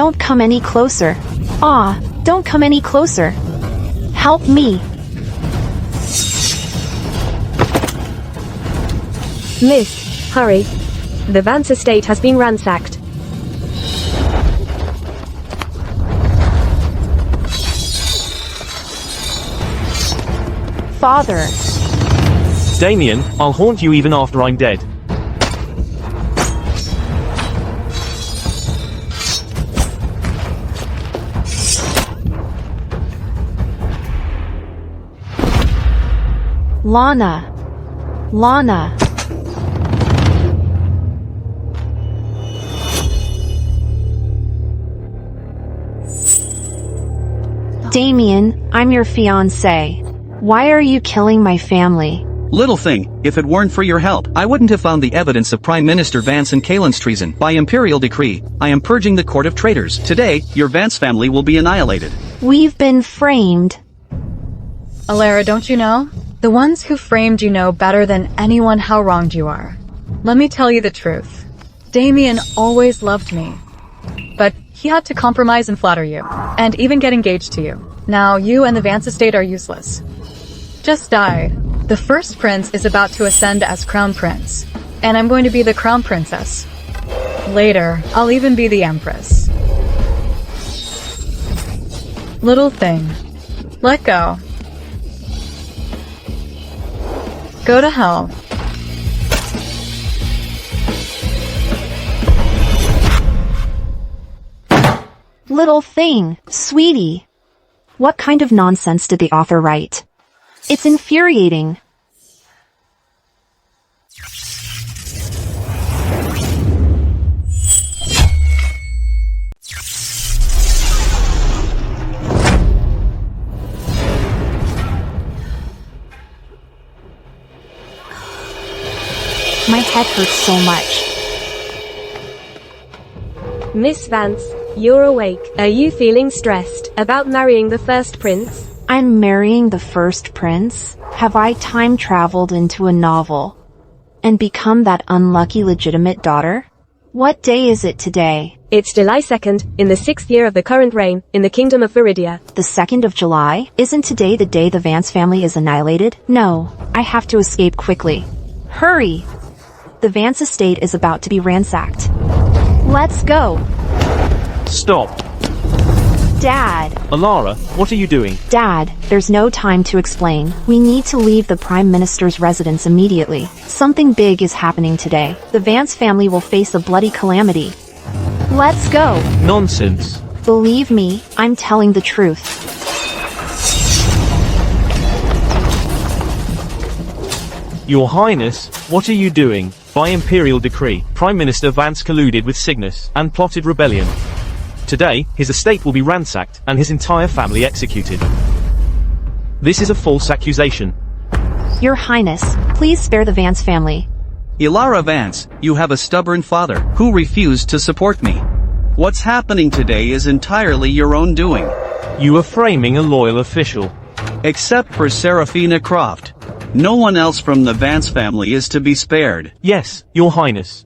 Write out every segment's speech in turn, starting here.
Don't come any closer. Don't come any closer. Help me. Miss, hurry. The Vance estate has been ransacked. Father. Damien, I'll haunt you even after I'm dead. Lana. Damien, I'm your fiancé. Why are you killing my family? Little thing, if it weren't for your help, I wouldn't have found the evidence of Prime Minister Vance and Kaelin's treason. By imperial decree, I am purging the court of traitors. Today, your Vance family will be annihilated. We've been framed. Alara, don't you know? The ones who framed you know better than anyone how wronged you are. Let me tell you the truth. Damien always loved me. But he had to compromise and flatter you, and even get engaged to you. Now you and the Vance estate are useless. Just die. The first prince is about to ascend as crown prince, and I'm going to be the crown princess. Later, I'll even be the empress. Little thing. Let go. Go to hell. Little thing, sweetie. What kind of nonsense did the author write? It's infuriating. My head hurts so much. Miss Vance, you're awake. Are you feeling stressed about marrying the first prince? I'm marrying the first prince? Have I time traveled into a novel and become that unlucky legitimate daughter? What day is it today? It's July 2nd, in the 6th year of the current reign, in the Kingdom of Viridia. The 2nd of July? Isn't today the day the Vance family is annihilated? No, I have to escape quickly. Hurry! The Vance estate is about to be ransacked. Let's go! Stop. Dad! Alara, what are you doing? Dad, there's no time to explain. We need to leave the Prime Minister's residence immediately. Something big is happening today. The Vance family will face a bloody calamity. Let's go! Nonsense. Believe me, I'm telling the truth. Your Highness, what are you doing? By imperial decree, Prime Minister Vance colluded with Cygnus and plotted rebellion. Today, his estate will be ransacked and his entire family executed. This is a false accusation. Your Highness, please spare the Vance family. Ilara Vance, you have a stubborn father who refused to support me. What's happening today is entirely your own doing. You are framing a loyal official. Except for Seraphina Croft. No one else from the Vance family is to be spared. Yes, Your Highness.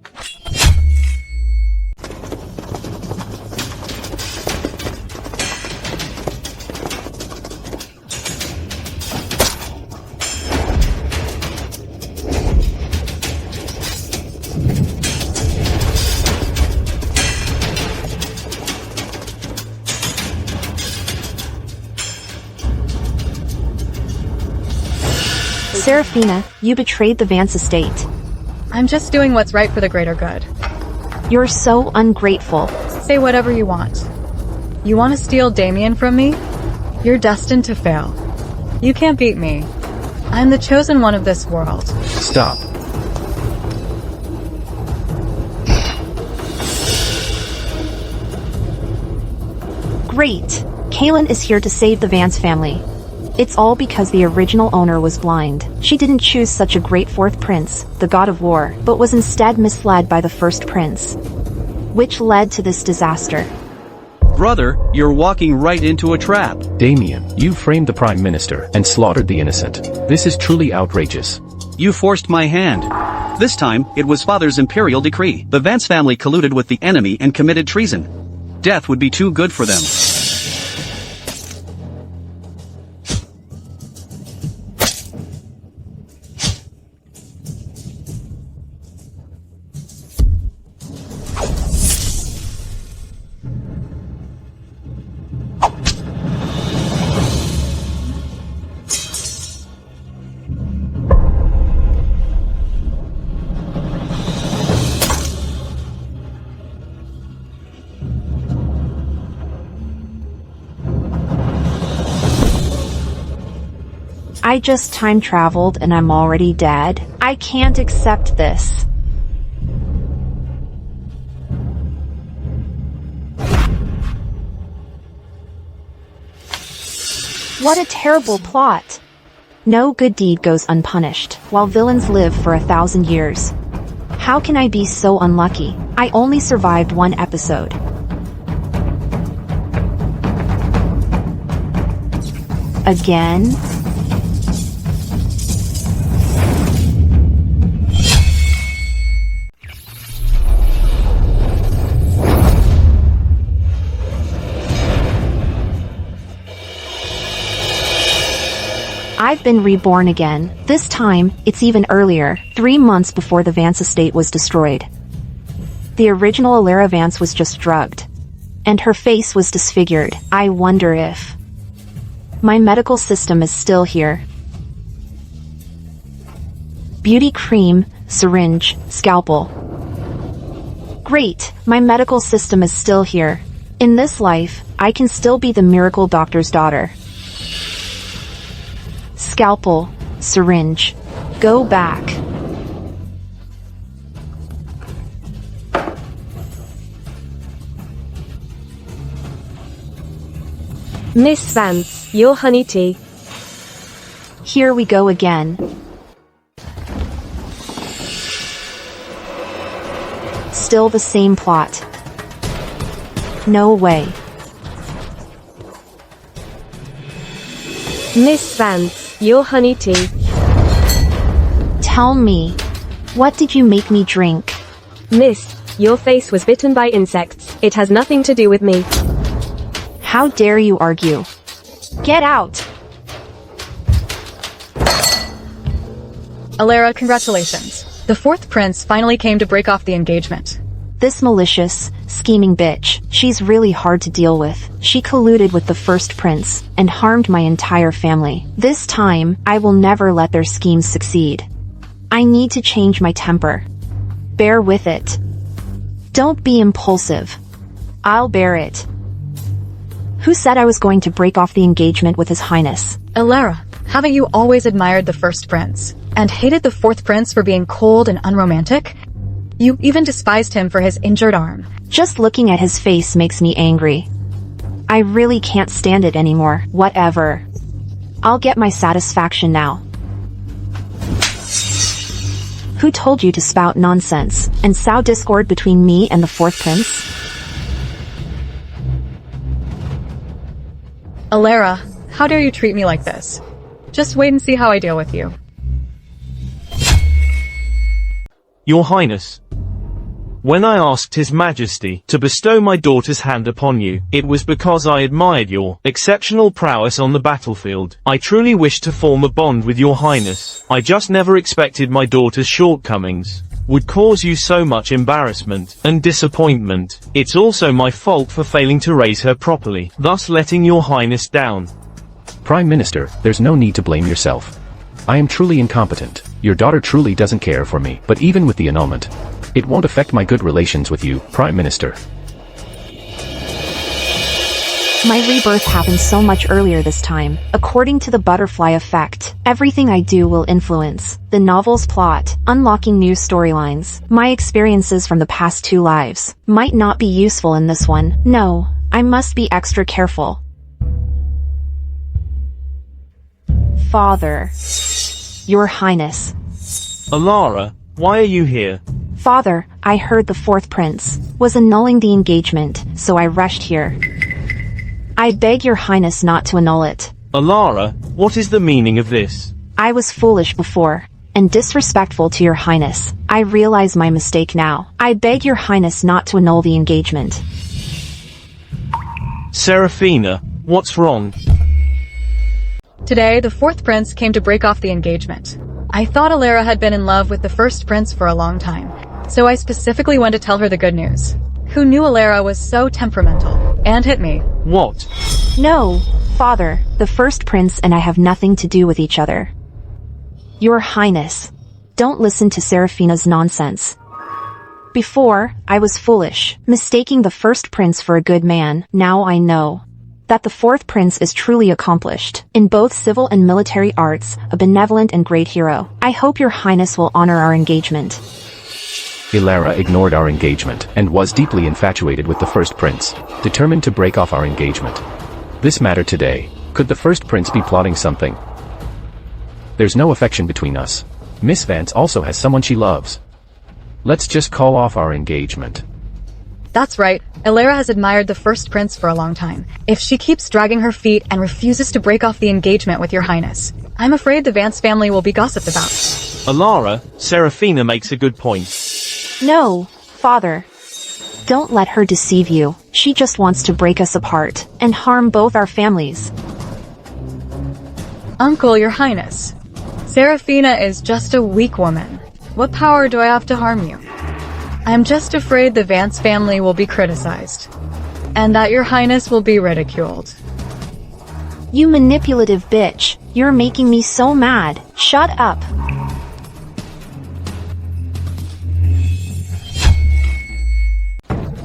Seraphina, you betrayed the Vance estate. I'm just doing what's right for the greater good. You're so ungrateful. Say whatever you want. You want to steal Damien from me? You're destined to fail. You can't beat me. I'm the chosen one of this world. Stop. Great! Kaelin is here to save the Vance family. It's all because the original owner was blind. She didn't choose such a great fourth prince, the god of war, but was instead misled by the first prince, which led to this disaster. Brother, you're walking right into a trap. Damien, you framed the Prime Minister and slaughtered the innocent. This is truly outrageous. You forced my hand. This time, it was Father's imperial decree. The Vance family colluded with the enemy and committed treason. Death would be too good for them. I just time traveled and I'm already dead. I can't accept this. What a terrible plot. No good deed goes unpunished, while villains live for 1,000 years. How can I be so unlucky? I only survived one episode. Again? I've been reborn again. This time, it's even earlier, 3 months before the Vance estate was destroyed. The original Alara Vance was just drugged. And her face was disfigured. I wonder if... My medical system is still here. Beauty cream, syringe, scalpel. Great, my medical system is still here. In this life, I can still be the miracle doctor's daughter. Scalpel, syringe. Go back. Miss Vance, your honey tea. Here we go again. Still the same plot. No way. Miss Vance, your honey tea. Tell me, what did you make me drink? Miss, your face was bitten by insects. It has nothing to do with me. How dare you argue? Get out! Alara, congratulations. The fourth prince finally came to break off the engagement. This malicious, scheming bitch, she's really hard to deal with. She colluded with the first prince, and harmed my entire family. This time, I will never let their schemes succeed. I need to change my temper. Bear with it. Don't be impulsive. I'll bear it. Who said I was going to break off the engagement with His Highness? Alara, haven't you always admired the first prince, and hated the fourth prince for being cold and unromantic? You even despised him for his injured arm. Just looking at his face makes me angry. I really can't stand it anymore. Whatever. I'll get my satisfaction now. Who told you to spout nonsense, and sow discord between me and the fourth prince? Alara, how dare you treat me like this? Just wait and see how I deal with you. Your Highness. When I asked His Majesty to bestow my daughter's hand upon you, it was because I admired your exceptional prowess on the battlefield. I truly wish to form a bond with Your Highness. I just never expected my daughter's shortcomings would cause you so much embarrassment and disappointment. It's also my fault for failing to raise her properly, thus letting Your Highness down. Prime Minister, there's no need to blame yourself. I am truly incompetent. Your daughter truly doesn't care for me, but even with the annulment, it won't affect my good relations with you, Prime Minister. My rebirth happened so much earlier this time. According to the butterfly effect, everything I do will influence the novel's plot, unlocking new storylines. My experiences from the past 2 lives might not be useful in this one. No, I must be extra careful. Father. Your Highness. Alara, why are you here? Father, I heard the fourth prince was annulling the engagement, so I rushed here. I beg Your Highness not to annul it. Alara, what is the meaning of this? I was foolish before, and disrespectful to Your Highness. I realize my mistake now. I beg Your Highness not to annul the engagement. Seraphina, what's wrong? Today, the fourth prince came to break off the engagement. I thought Alara had been in love with the first prince for a long time, so I specifically went to tell her the good news. Who knew Alara was so temperamental and hit me? What? No, father, the first prince and I have nothing to do with each other. Your Highness, don't listen to Seraphina's nonsense. Before, I was foolish, mistaking the first prince for a good man. Now I know that the fourth prince is truly accomplished, in both civil and military arts, a benevolent and great hero. I hope your Highness will honor our engagement. Alara ignored our engagement, and was deeply infatuated with the first prince, determined to break off our engagement. This matter today, could the first prince be plotting something? There's no affection between us. Miss Vance also has someone she loves. Let's just call off our engagement. That's right, Alara has admired the first prince for a long time. If she keeps dragging her feet and refuses to break off the engagement with your Highness, I'm afraid the Vance family will be gossiped about. Alara, Seraphina makes a good point. No, father. Don't let her deceive you. She just wants to break us apart and harm both our families. Uncle, your Highness, Seraphina is just a weak woman. What power do I have to harm you? I'm just afraid the Vance family will be criticized, and that your Highness will be ridiculed. You manipulative bitch. You're making me so mad. Shut up.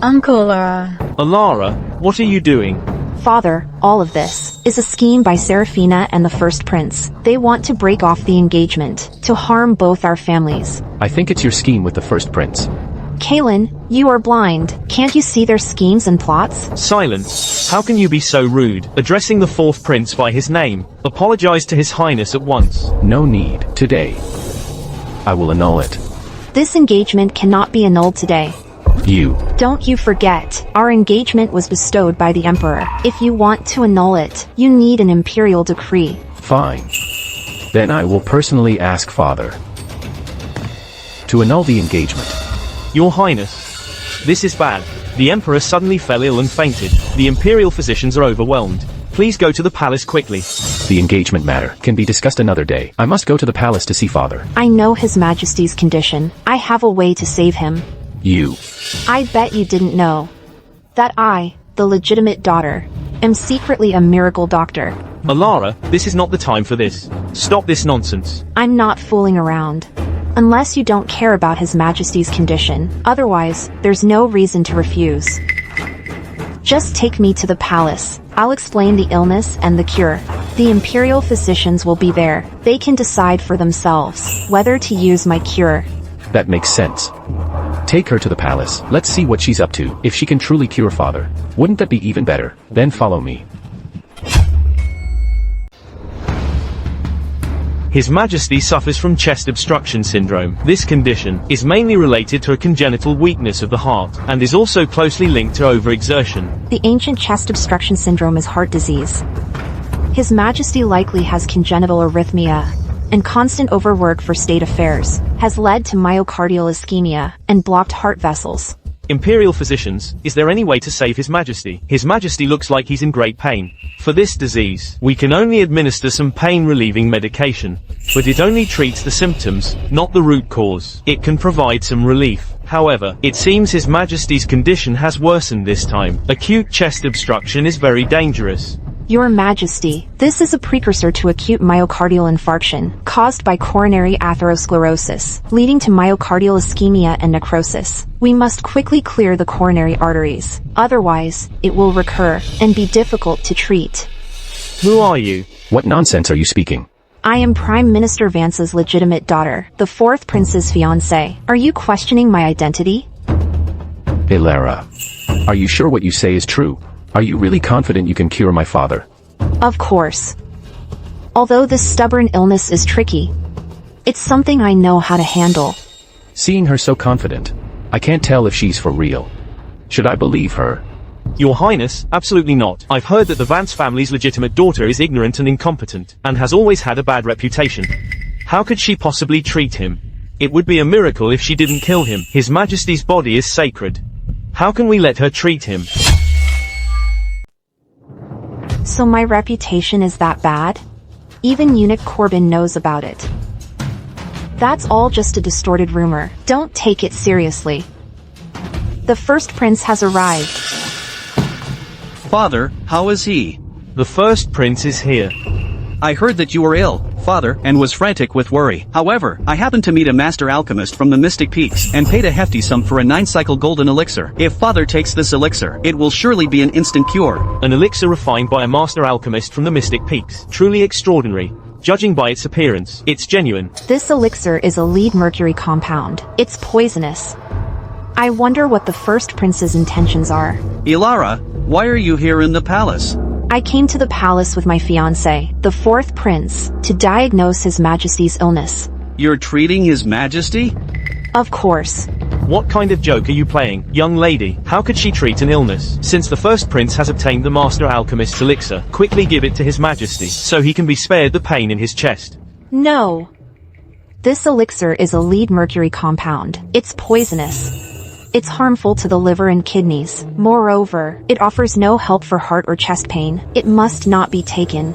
Uncle, Alara, what are you doing? Father, all of this is a scheme by Seraphina and the first prince. They want to break off the engagement, to harm both our families. I think it's your scheme with the first prince. Kaylin, you are blind. Can't you see their schemes and plots? Silence. How can you be so rude, addressing the fourth prince by his name? Apologize to his Highness at once. No need. Today, I will annul it. This engagement cannot be annulled today. Don't you forget, our engagement was bestowed by the Emperor. If you want to annul it, you need an imperial decree. Fine. Then I will personally ask Father to annul the engagement. Your Highness, this is bad. The Emperor suddenly fell ill and fainted. The imperial physicians are overwhelmed. Please go to the palace quickly. The engagement matter can be discussed another day. I must go to the palace to see Father. I know His Majesty's condition. I have a way to save him. I bet you didn't know that I, the legitimate daughter, am secretly a miracle doctor. Alara, this is not the time for this. Stop this nonsense. I'm not fooling around. Unless you don't care about His Majesty's condition, otherwise, there's no reason to refuse. Just take me to the palace. I'll explain the illness and the cure. The imperial physicians will be there. They can decide for themselves whether to use my cure. That makes sense. Take her to the palace. Let's see what she's up to. If she can truly cure Father, wouldn't that be even better? Then follow me. His Majesty suffers from chest obstruction syndrome. This condition is mainly related to a congenital weakness of the heart, and is also closely linked to overexertion. The ancient chest obstruction syndrome is heart disease. His Majesty likely has congenital arrhythmia, and constant overwork for state affairs has led to myocardial ischemia and blocked heart vessels. Imperial physicians, is there any way to save His Majesty? His Majesty looks like he's in great pain. For this disease, we can only administer some pain-relieving medication, but it only treats the symptoms, not the root cause. It can provide some relief. However, it seems His Majesty's condition has worsened this time. Acute chest obstruction is very dangerous. Your Majesty, this is a precursor to acute myocardial infarction, caused by coronary atherosclerosis, leading to myocardial ischemia and necrosis. We must quickly clear the coronary arteries, otherwise, it will recur, and be difficult to treat. Who are you? What nonsense are you speaking? I am Prime Minister Vance's legitimate daughter, the fourth prince's fiancée. Are you questioning my identity? Alara, are you sure what you say is true? Are you really confident you can cure my father? Of course. Although this stubborn illness is tricky, it's something I know how to handle. Seeing her so confident, I can't tell if she's for real. Should I believe her? Your Highness, absolutely not. I've heard that the Vance family's legitimate daughter is ignorant and incompetent, and has always had a bad reputation. How could she possibly treat him? It would be a miracle if she didn't kill him. His Majesty's body is sacred. How can we let her treat him? So my reputation is that bad? Even Eunuch Corbin knows about it. That's all just a distorted rumor. Don't take it seriously. The first prince has arrived. Father, how is he? The first prince is here. I heard that you were ill, Father, and was frantic with worry. However, I happened to meet a master alchemist from the Mystic Peaks, and paid a hefty sum for a 9-cycle golden elixir. If Father takes this elixir, it will surely be an instant cure. An elixir refined by a master alchemist from the Mystic Peaks. Truly extraordinary. Judging by its appearance, it's genuine. This elixir is a lead mercury compound. It's poisonous. I wonder what the first prince's intentions are. Ilara, why are you here in the palace? I came to the palace with my fiancé, the fourth prince, to diagnose His Majesty's illness. You're treating His Majesty? Of course. What kind of joke are you playing, young lady? How could she treat an illness? Since the first prince has obtained the master alchemist's elixir, quickly give it to His Majesty, so he can be spared the pain in his chest. No. This elixir is a lead mercury compound. It's poisonous. It's harmful to the liver and kidneys. Moreover, it offers no help for heart or chest pain. It must not be taken.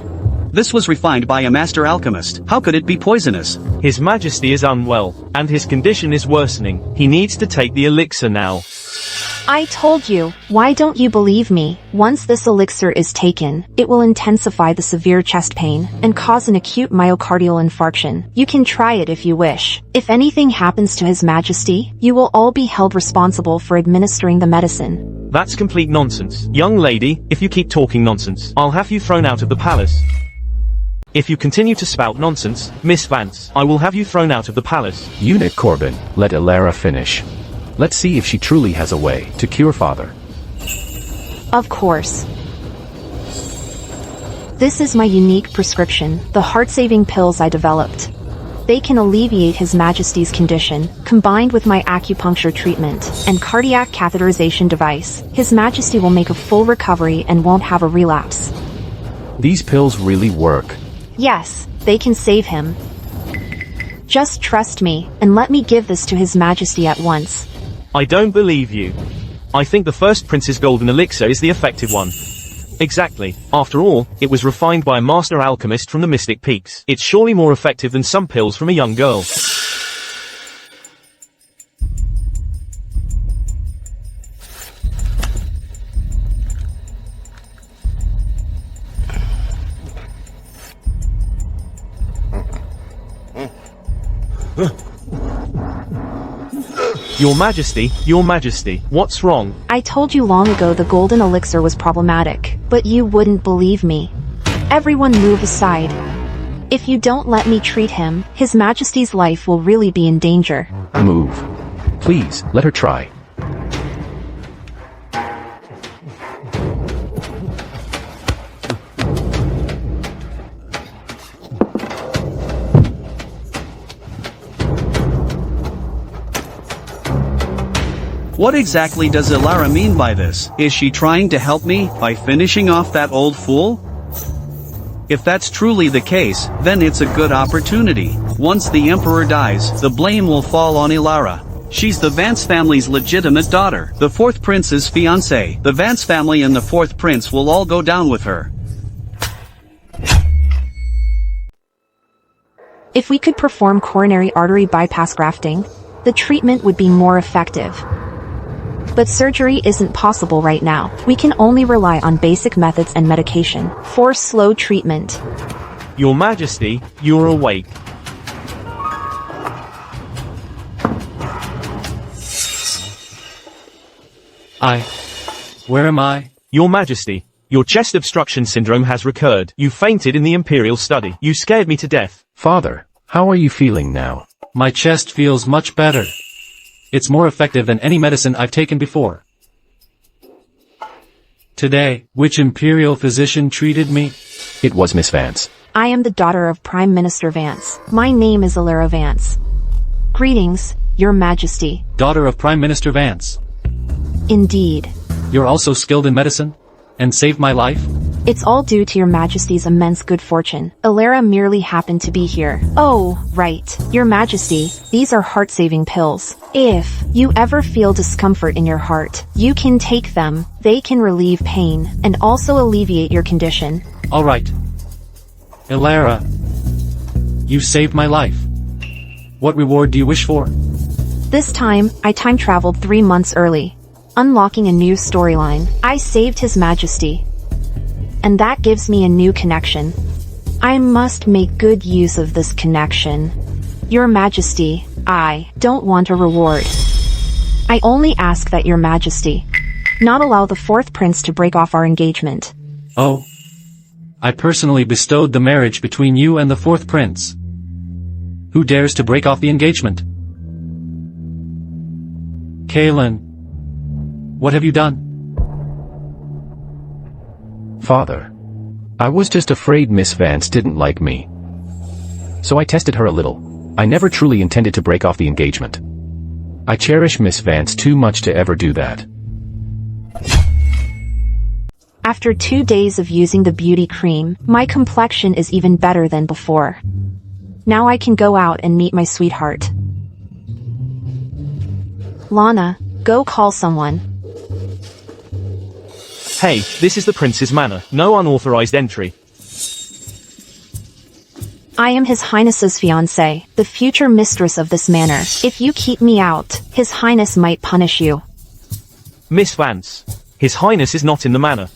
This was refined by a master alchemist. How could it be poisonous? His Majesty is unwell, and his condition is worsening. He needs to take the elixir now. I told you. Why don't you believe me? Once this elixir is taken, it will intensify the severe chest pain and cause an acute myocardial infarction. You can try it if you wish. If anything happens to His Majesty, you will all be held responsible for administering the medicine. That's complete nonsense. Young lady, if you keep talking nonsense, I'll have you thrown out of the palace. If you continue to spout nonsense, Miss Vance, I will have you thrown out of the palace. Eunuch Corbin, let Ilara finish. Let's see if she truly has a way to cure Father. Of course. This is my unique prescription, the heart-saving pills I developed. They can alleviate His Majesty's condition, combined with my acupuncture treatment and cardiac catheterization device. His Majesty will make a full recovery and won't have a relapse. These pills really work. Yes, they can save him. Just trust me, and let me give this to His Majesty at once. I don't believe you. I think the first prince's golden elixir is the effective one. Exactly. After all, it was refined by a master alchemist from the Mystic Peaks. It's surely more effective than some pills from a young girl. Your Majesty, what's wrong? I told you long ago the golden elixir was problematic, but you wouldn't believe me. Everyone move aside. If you don't let me treat him, His Majesty's life will really be in danger. Move. Please, let her try. What exactly does Ilara mean by this? Is she trying to help me by finishing off that old fool? If that's truly the case, then it's a good opportunity. Once the Emperor dies, the blame will fall on Ilara. She's the Vance family's legitimate daughter, the fourth prince's fiancée. The Vance family and the fourth prince will all go down with her. If we could perform coronary artery bypass grafting, the treatment would be more effective. But surgery isn't possible right now. We can only rely on basic methods and medication for slow treatment. Your Majesty, you're awake. Where am I? Your Majesty, your chest obstruction syndrome has recurred. You fainted in the Imperial study. You scared me to death. Father, how are you feeling now? My chest feels much better. It's more effective than any medicine I've taken before. Today, which Imperial physician treated me? It was Miss Vance. I am the daughter of Prime Minister Vance. My name is Ilara Vance. Greetings, Your Majesty. Daughter of Prime Minister Vance. Indeed. You're also skilled in medicine? And saved my life? It's all due to Your Majesty's immense good fortune. Ilara merely happened to be here. Oh, right. Your Majesty, these are heart-saving pills. If you ever feel discomfort in your heart, you can take them. They can relieve pain, and also alleviate your condition. Alright. Ilara. You saved my life. What reward do you wish for? This time, I time traveled 3 months early, unlocking a new storyline. I saved His Majesty. And that gives me a new connection. I must make good use of this connection. Your Majesty, I don't want a reward. I only ask that Your Majesty not allow the 4th prince to break off our engagement. Oh. I personally bestowed the marriage between you and the 4th prince. Who dares to break off the engagement? Kaelin. What have you done? Father. I was just afraid Miss Vance didn't like me. So I tested her a little. I never truly intended to break off the engagement. I cherish Miss Vance too much to ever do that. After 2 days of using the beauty cream, my complexion is even better than before. Now I can go out and meet my sweetheart. Lana, go call someone. Hey, this is the prince's manor. No unauthorized entry. I am His Highness's fiancée, the future mistress of this manor. If you keep me out, His Highness might punish you. Miss Vance. His Highness is not in the manor.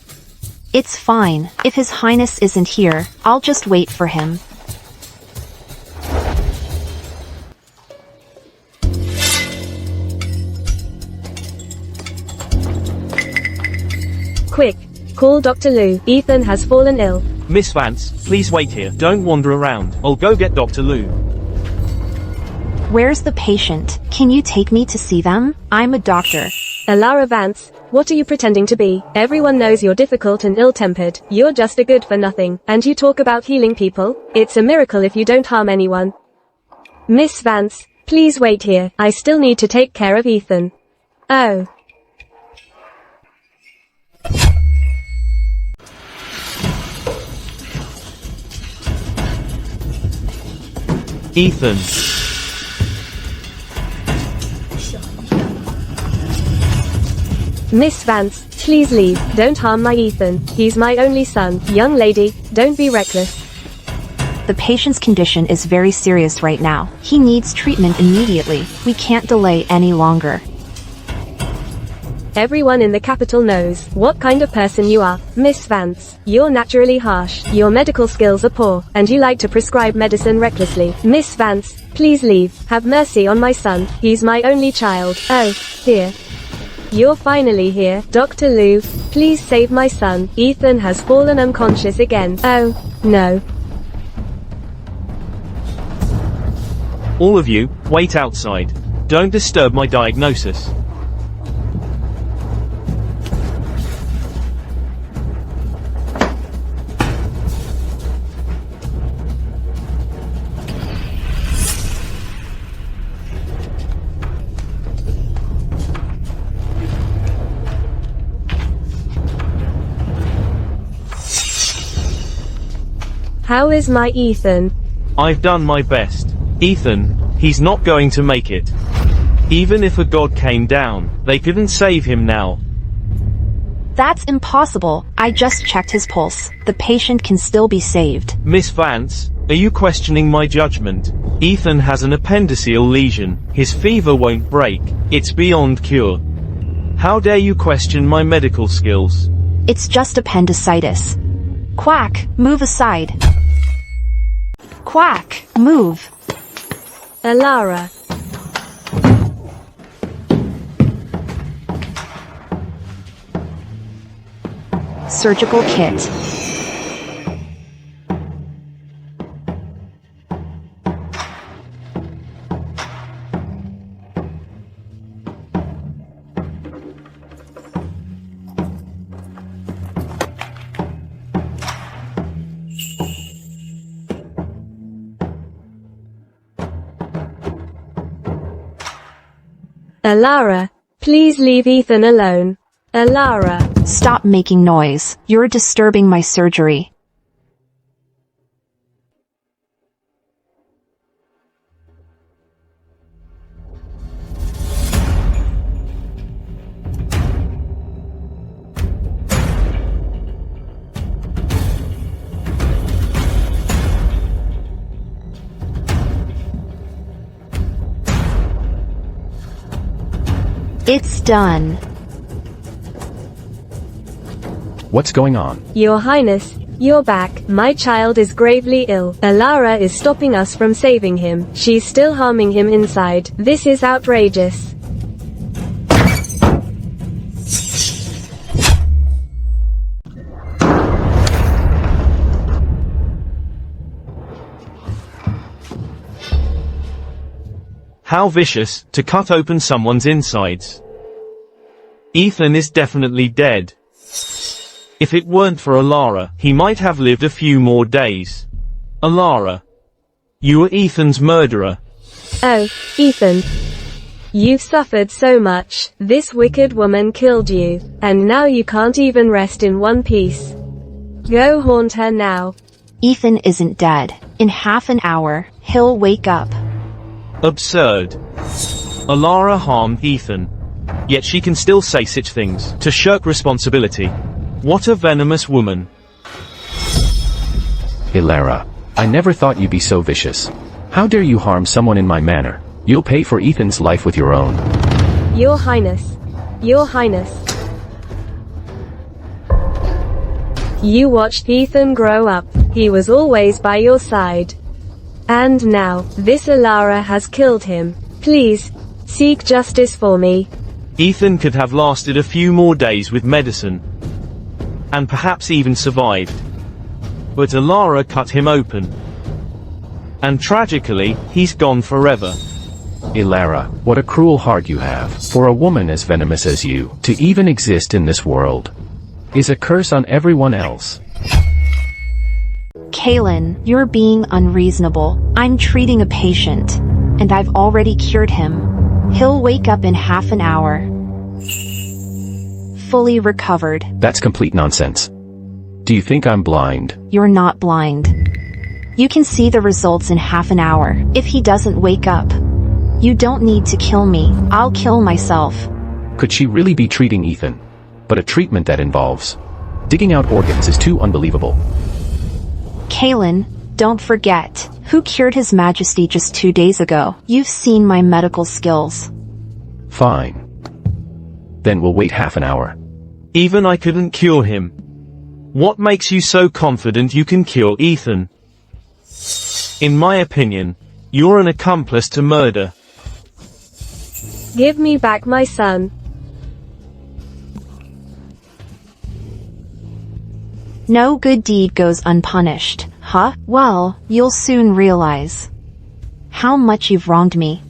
It's fine. If His Highness isn't here, I'll just wait for him. Quick, call Dr. Lou. Ethan has fallen ill. Miss Vance, please wait here. Don't wander around. I'll go get Dr. Lou. Where's the patient? Can you take me to see them? I'm a doctor. Ilara Vance, what are you pretending to be? Everyone knows you're difficult and ill-tempered. You're just a good-for-nothing. And you talk about healing people? It's a miracle if you don't harm anyone. Miss Vance, please wait here. I still need to take care of Ethan. Oh. Ethan. Miss Vance, please leave. Don't harm my Ethan. He's my only son. Young lady, don't be reckless. The patient's condition is very serious right now. He needs treatment immediately. We can't delay any longer. Everyone in the capital knows what kind of person you are, Miss Vance. You're naturally harsh, your medical skills are poor, and you like to prescribe medicine recklessly. Miss Vance, please leave. Have mercy on my son. He's my only child. Oh, dear. You're finally here. Dr. Lou, please save my son. Ethan has fallen unconscious again. Oh, no. All of you, wait outside. Don't disturb my diagnosis. How is my Ethan? I've done my best. Ethan, he's not going to make it. Even if a god came down, they couldn't save him now. That's impossible. I just checked his pulse. The patient can still be saved. Miss Vance, are you questioning my judgment? Ethan has an appendiceal lesion. His fever won't break. It's beyond cure. How dare you question my medical skills? It's just appendicitis. Quack, move aside. Quack, move. Ilara. Surgical kit. Ilara, please leave Ethan alone. Ilara. Stop making noise. You're disturbing my surgery. It's done. What's going on? Your Highness, you're back. My child is gravely ill. Alara is stopping us from saving him. She's still harming him inside. This is outrageous. How vicious, to cut open someone's insides. Ethan is definitely dead. If it weren't for Alara, he might have lived a few more days. Alara, you were Ethan's murderer. Oh, Ethan. You've suffered so much. This wicked woman killed you, and now you can't even rest in one piece. Go haunt her now. Ethan isn't dead. In half an hour, he'll wake up. Absurd. Alara harmed Ethan. Yet she can still say such things, to shirk responsibility. What a venomous woman. Alara, I never thought you'd be so vicious. How dare you harm someone in my manner? You'll pay for Ethan's life with your own. Your Highness. Your Highness. You watched Ethan grow up. He was always by your side. And now, this Alara has killed him. Please, seek justice for me. Ethan could have lasted a few more days with medicine. And perhaps even survived. But Alara cut him open. And tragically, he's gone forever. Alara, what a cruel heart you have. For a woman as venomous as you, to even exist in this world, is a curse on everyone else. Kaylin, you're being unreasonable. I'm treating a patient. And I've already cured him. He'll wake up in half an hour. Fully recovered. That's complete nonsense. Do you think I'm blind? You're not blind. You can see the results in half an hour. If he doesn't wake up, you don't need to kill me. I'll kill myself. Could she really be treating Ethan? But a treatment that involves digging out organs is too unbelievable. Kaylin, don't forget, who cured His Majesty just 2 days ago. You've seen my medical skills. Fine. Then we'll wait half an hour. Even I couldn't cure him. What makes you so confident you can cure Ethan? In my opinion, you're an accomplice to murder. Give me back my son. No good deed goes unpunished, huh? Well, you'll soon realize how much you've wronged me.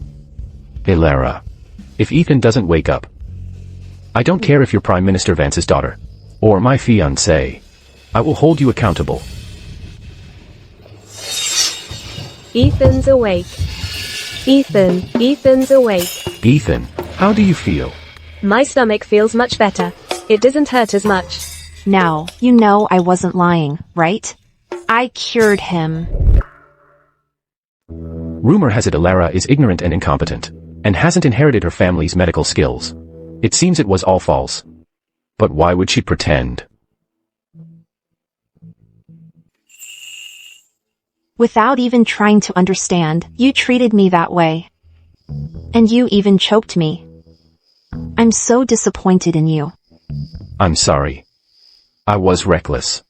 Alara, if Ethan doesn't wake up, I don't care if you're Prime Minister Vance's daughter, or my fiancée, I will hold you accountable. Ethan's awake. Ethan's awake. Ethan, how do you feel? My stomach feels much better. It doesn't hurt as much. Now, you know I wasn't lying, right? I cured him. Rumor has it Alara is ignorant and incompetent, and hasn't inherited her family's medical skills. It seems it was all false. But why would she pretend? Without even trying to understand, you treated me that way. And you even choked me. I'm so disappointed in you. I'm sorry. I was reckless.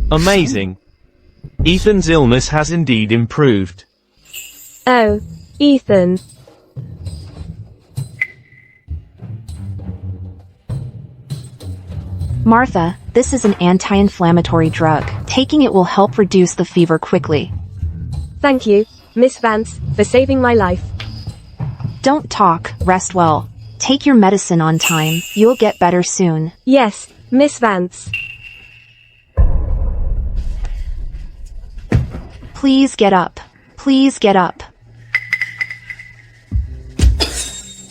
Amazing. Ethan's illness has indeed improved. Oh, Ethan. Martha, this is an anti-inflammatory drug. Taking it will help reduce the fever quickly. Thank you, Miss Vance, for saving my life. Don't talk, rest well. Take your medicine on time, you'll get better soon. Yes, Miss Vance. Please get up. Please get up.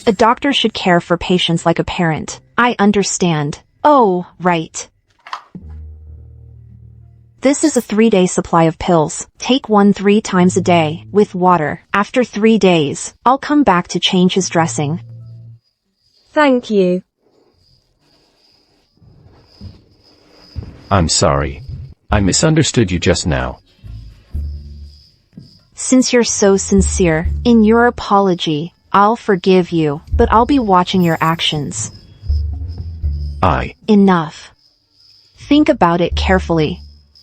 A doctor should care for patients like a parent. I understand. Oh, right. This is a 3-day supply of pills. Take one 3 times a day, with water. After 3 days, I'll come back to change his dressing. Thank you. I'm sorry. I misunderstood you just now. Since you're so sincere in your apology, I'll forgive you, but I'll be watching your actions. Enough. Think about it carefully.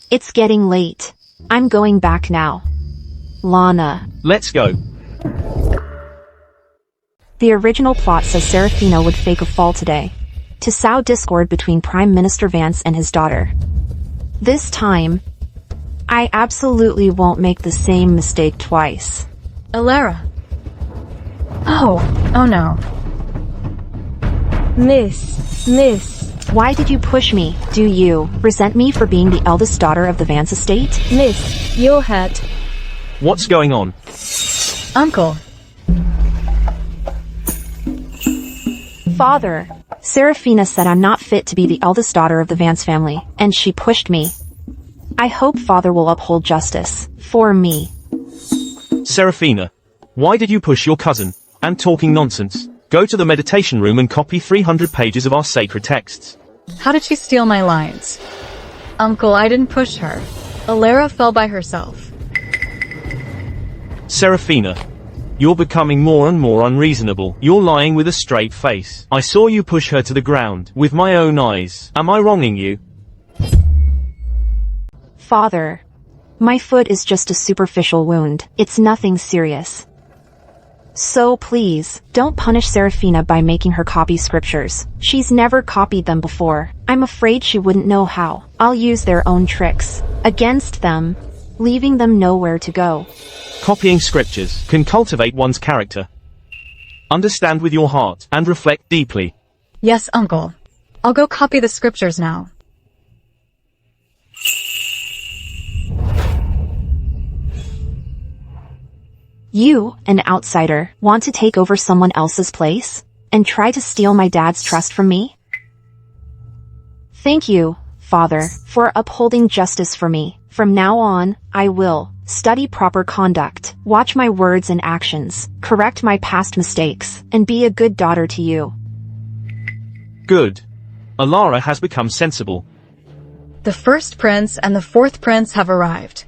It's getting late. I'm going back now. Lana. Let's go. The original plot says Seraphina would fake a fall today, to sow discord between Prime Minister Vance and his daughter. This time, I absolutely won't make the same mistake twice. Alara. Oh no. Miss. Why did you push me? Do you resent me for being the eldest daughter of the Vance estate? Miss, you're hurt. What's going on? Uncle. Father. Seraphina said I'm not fit to be the eldest daughter of the Vance family, and she pushed me. I hope Father will uphold justice for me. Seraphina. Why did you push your cousin? And talking nonsense. Go to the meditation room and copy 300 pages of our sacred texts. How did she steal my lines? Uncle, I didn't push her. Alara fell by herself. Seraphina. You're becoming more and more unreasonable. You're lying with a straight face. I saw you push her to the ground, with my own eyes. Am I wronging you? Father. My foot is just a superficial wound. It's nothing serious. So please, don't punish Seraphina by making her copy scriptures. She's never copied them before. I'm afraid she wouldn't know how. I'll use their own tricks against them, leaving them nowhere to go. Copying scriptures can cultivate one's character. Understand with your heart and reflect deeply. Yes, Uncle. I'll go copy the scriptures now. You, an outsider, want to take over someone else's place? And try to steal my dad's trust from me? Thank you, Father, for upholding justice for me. From now on, I will study proper conduct, watch my words and actions, correct my past mistakes, and be a good daughter to you. Good. Alara has become sensible. The first prince and the fourth prince have arrived.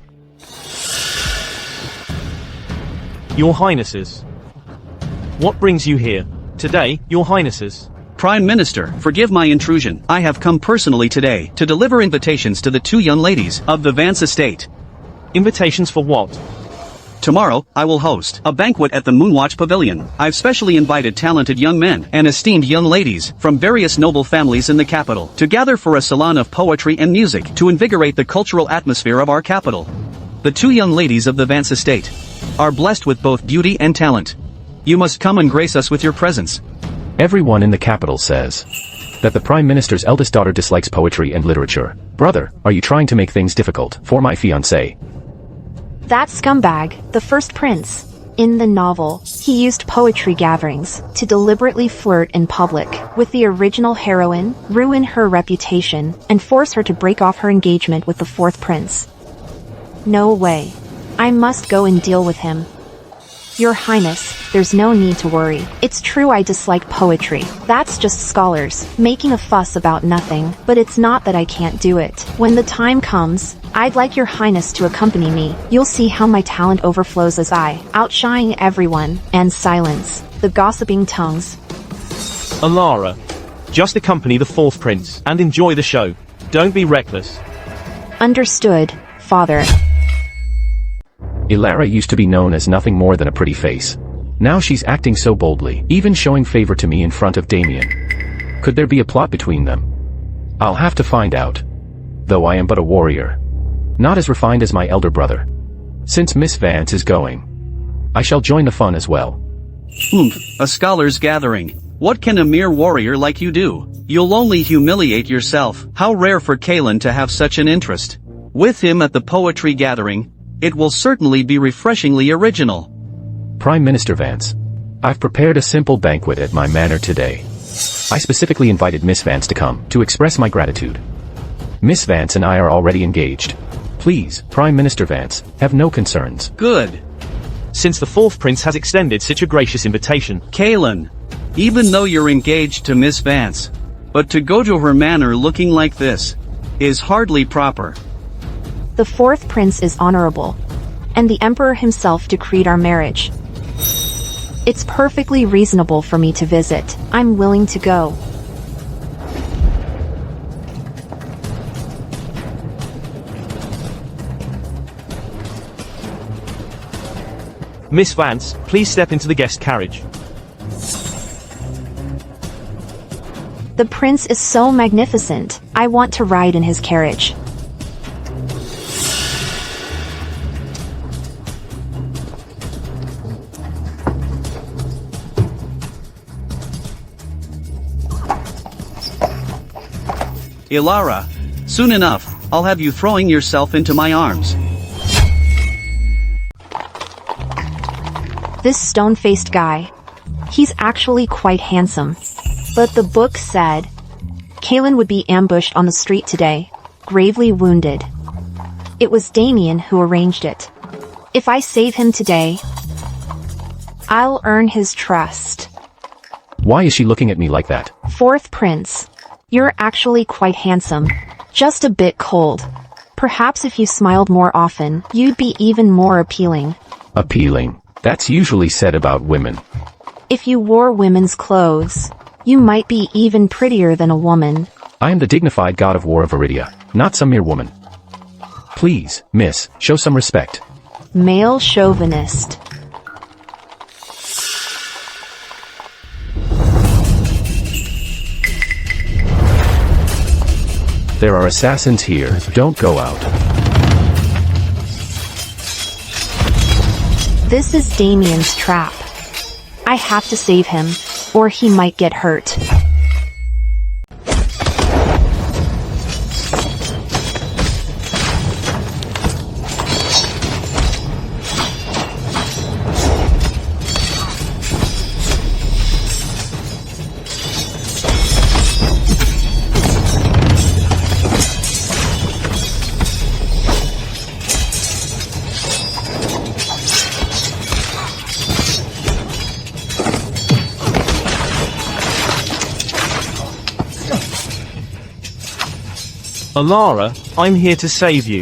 Your Highnesses. What brings you here? Today, Your Highnesses. Prime Minister, forgive my intrusion. I have come personally today to deliver invitations to the two young ladies of the Vance estate. Invitations for what? Tomorrow, I will host a banquet at the Moonwatch Pavilion. I've specially invited talented young men and esteemed young ladies from various noble families in the capital to gather for a salon of poetry and music to invigorate the cultural atmosphere of our capital. The two young ladies of the Vance estate are blessed with both beauty and talent. You must come and grace us with your presence. Everyone in the capital says that the Prime Minister's eldest daughter dislikes poetry and literature. Brother, are you trying to make things difficult for my fiancé? That scumbag, the first prince. In the novel, he used poetry gatherings to deliberately flirt in public with the original heroine, ruin her reputation, and force her to break off her engagement with the fourth prince. No way. I must go and deal with him. Your Highness, there's no need to worry. It's true I dislike poetry. That's just scholars making a fuss about nothing, but it's not that I can't do it. When the time comes, I'd like your Highness to accompany me. You'll see how my talent overflows as I outshine everyone and silence the gossiping tongues. Alara. Just accompany the fourth prince and enjoy the show. Don't be reckless. Understood, Father. Alara used to be known as nothing more than a pretty face. Now she's acting so boldly, even showing favor to me in front of Damien. Could there be a plot between them? I'll have to find out. Though I am but a warrior. Not as refined as my elder brother. Since Miss Vance is going, I shall join the fun as well. A scholar's gathering. What can a mere warrior like you do? You'll only humiliate yourself. How rare for Kalen to have such an interest. With him at the poetry gathering, it will certainly be refreshingly original. Prime Minister Vance, I've prepared a simple banquet at my manor today. I specifically invited Miss Vance to come to express my gratitude. Miss Vance and I are already engaged. Please, Prime Minister Vance, have no concerns. Good. Since the fourth prince has extended such a gracious invitation. Kalen, even though you're engaged to Miss Vance, but to go to her manor looking like this, is hardly proper. The fourth prince is honorable, and the emperor himself decreed our marriage. It's perfectly reasonable for me to visit. I'm willing to go. Miss Vance, please step into the guest carriage. The prince is so magnificent. I want to ride in his carriage. Ilara, soon enough, I'll have you throwing yourself into my arms. This stone-faced guy. He's actually quite handsome. But the book said Kaelin would be ambushed on the street today, gravely wounded. It was Damien who arranged it. If I save him today, I'll earn his trust. Why is she looking at me like that? Fourth prince, you're actually quite handsome. Just a bit cold. Perhaps if you smiled more often, you'd be even more appealing. Appealing. That's usually said about women. If you wore women's clothes, you might be even prettier than a woman. I am the dignified god of war of Iridia, not some mere woman. Please, miss, show some respect. Male chauvinist. There are assassins here, don't go out. This is Damien's trap. I have to save him, or he might get hurt. Ilara, I'm here to save you.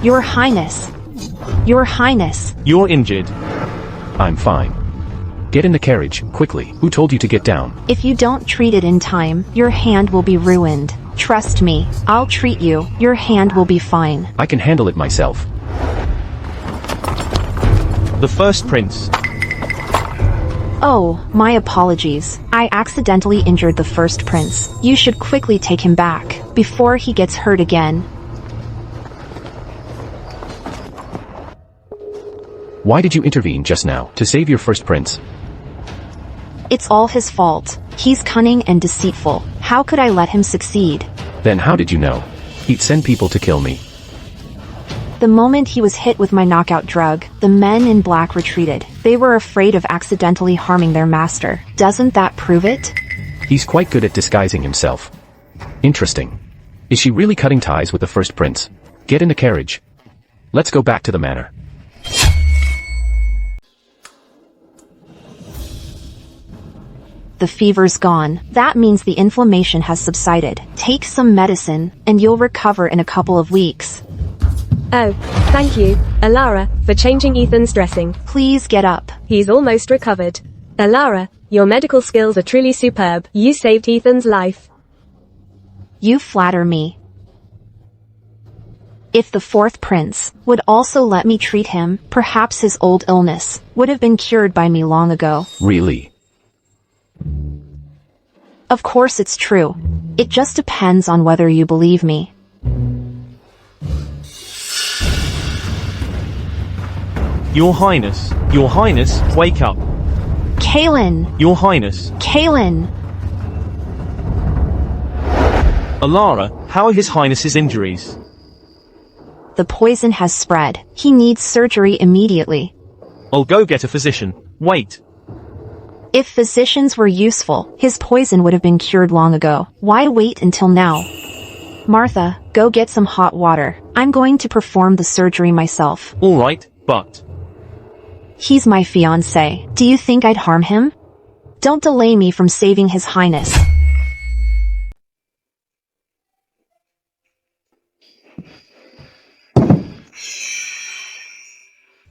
Your Highness. Your Highness. You're injured. I'm fine. Get in the carriage, quickly. Who told you to get down? If you don't treat it in time, your hand will be ruined. Trust me, I'll treat you. Your hand will be fine. I can handle it myself. The first prince. Oh, my apologies. I accidentally injured the first prince. You should quickly take him back, before he gets hurt again. Why did you intervene just now, to save your first prince? It's all his fault. He's cunning and deceitful. How could I let him succeed? Then how did you know? He'd send people to kill me. The moment he was hit with my knockout drug, the men in black retreated. They were afraid of accidentally harming their master. Doesn't that prove it? He's quite good at disguising himself. Interesting. Is she really cutting ties with the first prince? Get in the carriage. Let's go back to the manor. The fever's gone. That means the inflammation has subsided. Take some medicine, and you'll recover in a couple of weeks. Oh, thank you, Ilara, for changing Ethan's dressing. Please get up. He's almost recovered. Ilara, your medical skills are truly superb. You saved Ethan's life. You flatter me. If the fourth prince would also let me treat him, perhaps his old illness would have been cured by me long ago. Really? Of course it's true. It just depends on whether you believe me. Your Highness, wake up. Kaelin! Your Highness. Kaelin! Ilara, how are His Highness's injuries? The poison has spread. He needs surgery immediately. I'll go get a physician. Wait. If physicians were useful, his poison would have been cured long ago. Why wait until now? Martha, go get some hot water. I'm going to perform the surgery myself. All right, but... He's my fiancé. Do you think I'd harm him? Don't delay me from saving His Highness.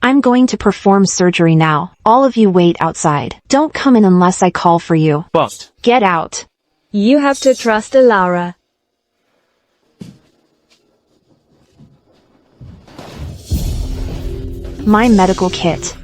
I'm going to perform surgery now. All of you wait outside. Don't come in unless I call for you. But Get out. You have to trust Alara. My medical kit.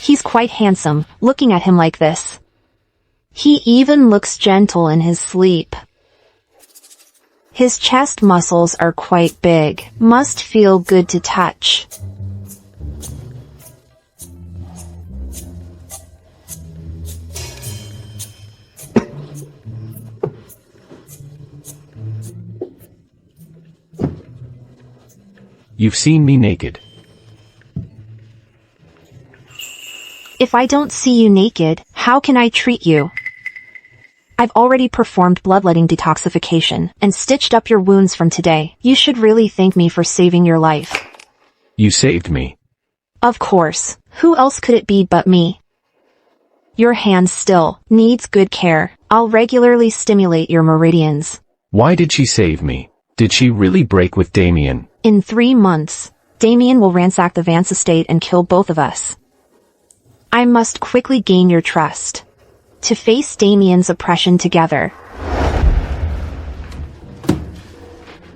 He's quite handsome, looking at him like this. He even looks gentle in his sleep. His chest muscles are quite big, must feel good to touch. You've seen me naked. If I don't see you naked, how can I treat you? I've already performed bloodletting detoxification and stitched up your wounds from today. You should really thank me for saving your life. You saved me. Of course. Who else could it be but me? Your hand still needs good care. I'll regularly stimulate your meridians. Why did she save me? Did she really break with Damien? In 3 months, Damien will ransack the Vance estate and kill both of us. I must quickly gain your trust to face Damien's oppression together.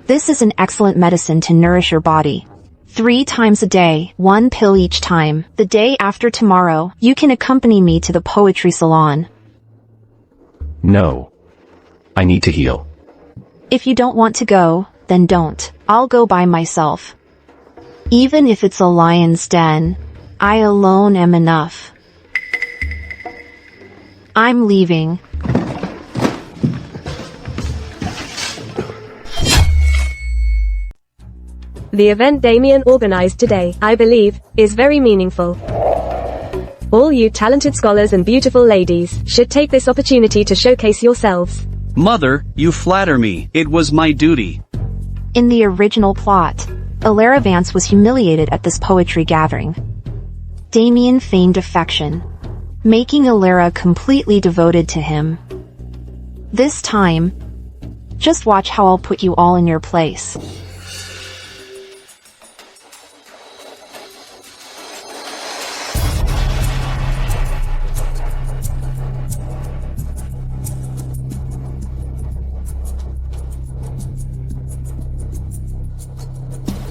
This is an excellent medicine to nourish your body. 3 times a day, 1 pill each time. The day after tomorrow, you can accompany me to the poetry salon. No. I need to heal. If you don't want to go, then don't. I'll go by myself. Even if it's a lion's den, I alone am enough. I'm leaving. The event Damien organized today, I believe, is very meaningful. All you talented scholars and beautiful ladies should take this opportunity to showcase yourselves. Mother, you flatter me. It was my duty. In the original plot, Alara Vance was humiliated at this poetry gathering. Damien feigned affection, making Alara completely devoted to him. This time, just watch how I'll put you all in your place.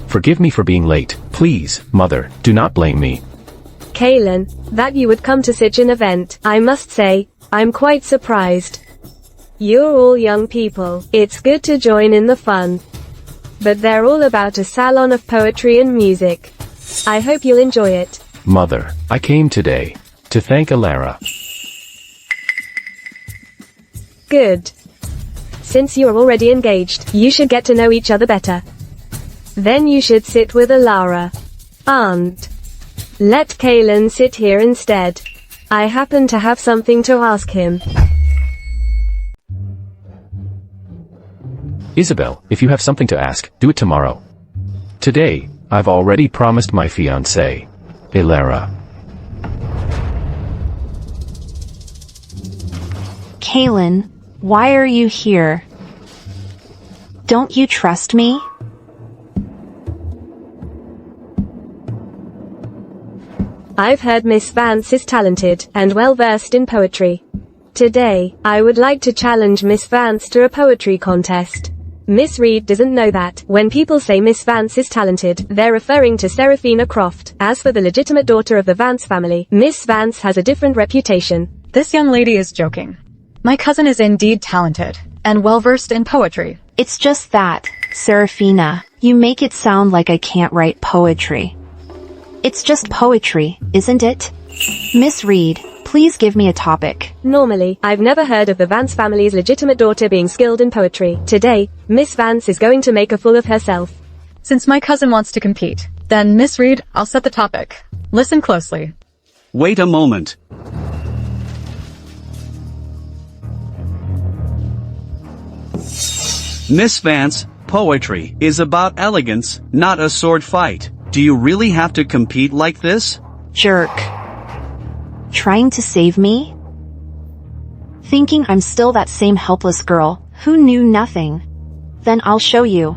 Forgive me for being late. Please, Mother, do not blame me. Kaylin, that you would come to such an event, I must say, I'm quite surprised. You're all young people, it's good to join in the fun. But they're all about a salon of poetry and music. I hope you'll enjoy it. Mother, I came today to thank Alara. Good. Since you're already engaged, you should get to know each other better. Then you should sit with Alara. And let Kaylin sit here instead. I happen to have something to ask him. Isabel, if you have something to ask, do it tomorrow. Today, I've already promised my fiancée, Alara. Kaylin, why are you here? Don't you trust me? I've heard Miss Vance is talented and well-versed in poetry. Today, I would like to challenge Miss Vance to a poetry contest. Miss Reed doesn't know that when people say Miss Vance is talented, they're referring to Seraphina Croft. As for the legitimate daughter of the Vance family, Miss Vance has a different reputation. This young lady is joking. My cousin is indeed talented, and well-versed in poetry. It's just that, Serafina, you make it sound like I can't write poetry. It's just poetry, isn't it? Miss Reed, please give me a topic. Normally, I've never heard of the Vance family's legitimate daughter being skilled in poetry. Today, Miss Vance is going to make a fool of herself. Since my cousin wants to compete, then Miss Reed, I'll set the topic. Listen closely. Wait a moment. Miss Vance, poetry is about elegance, not a sword fight. Do you really have to compete like this? Jerk. Trying to save me? Thinking I'm still that same helpless girl who knew nothing. Then I'll show you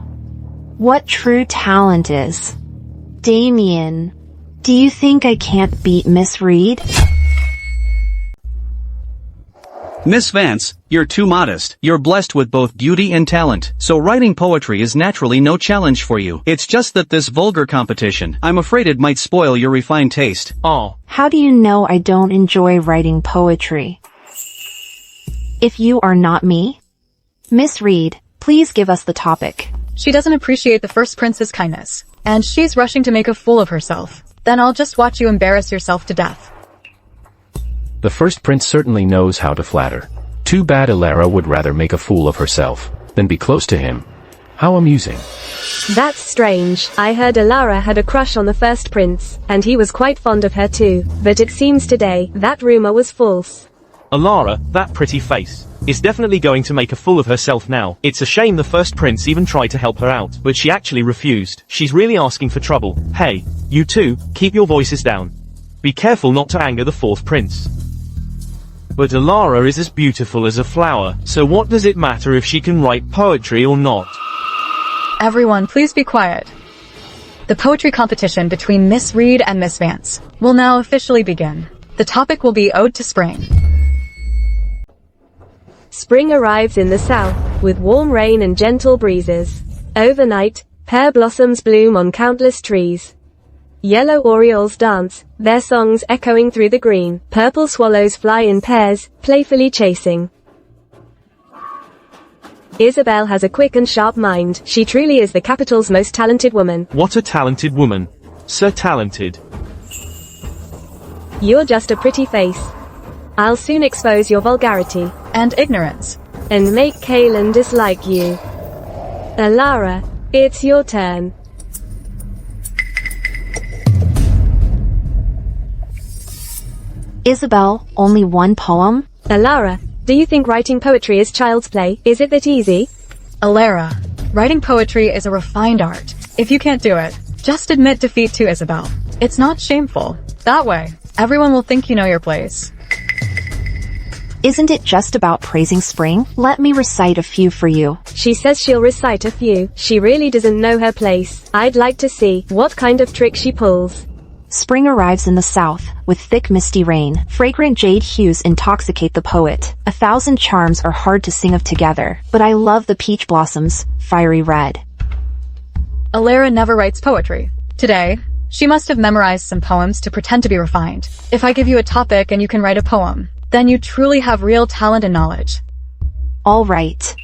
what true talent is. Damien, do you think I can't beat Miss Reed? Miss Vance, you're too modest. You're blessed with both beauty and talent, so writing poetry is naturally no challenge for you. It's just that this vulgar competition, I'm afraid it might spoil your refined taste. Oh. How do you know I don't enjoy writing poetry? If you are not me? Miss Reed, please give us the topic. She doesn't appreciate the first prince's kindness, and she's rushing to make a fool of herself. Then I'll just watch you embarrass yourself to death. The first prince certainly knows how to flatter. Too bad Elara would rather make a fool of herself than be close to him. How amusing. That's strange. I heard Elara had a crush on the first prince, and he was quite fond of her too. But it seems today, that rumor was false. Elara, that pretty face, is definitely going to make a fool of herself now. It's a shame the first prince even tried to help her out, but she actually refused. She's really asking for trouble. Hey, you two, keep your voices down. Be careful not to anger the fourth prince. But Elara is as beautiful as a flower, so what does it matter if she can write poetry or not? Everyone, please be quiet. The poetry competition between Miss Reed and Miss Vance will now officially begin. The topic will be Ode to Spring. Spring arrives in the south, with warm rain and gentle breezes. Overnight, pear blossoms bloom on countless trees. Yellow orioles dance, their songs echoing through the green. Purple swallows fly in pairs, playfully chasing. Isabel has a quick and sharp mind. She truly is the capital's most talented woman. What a talented woman. So talented. You're just a pretty face. I'll soon expose your vulgarity. And ignorance. And make Kaylin dislike you. Elara, it's your turn. Isabel, only one poem? Elara, do you think writing poetry is child's play? Is it that easy? Elara, writing poetry is a refined art. If you can't do it, just admit defeat to Isabel. It's not shameful. That way, everyone will think you know your place. Isn't it just about praising spring? Let me recite a few for you. She says she'll recite a few. She really doesn't know her place. I'd like to see what kind of trick she pulls. Spring arrives in the south, with thick misty rain. Fragrant jade hues intoxicate the poet. 1,000 charms are hard to sing of together, but I love the peach blossoms, fiery red. Elara never writes poetry. Today, she must have memorized some poems to pretend to be refined. If I give you a topic and you can write a poem, then you truly have real talent and knowledge. All right.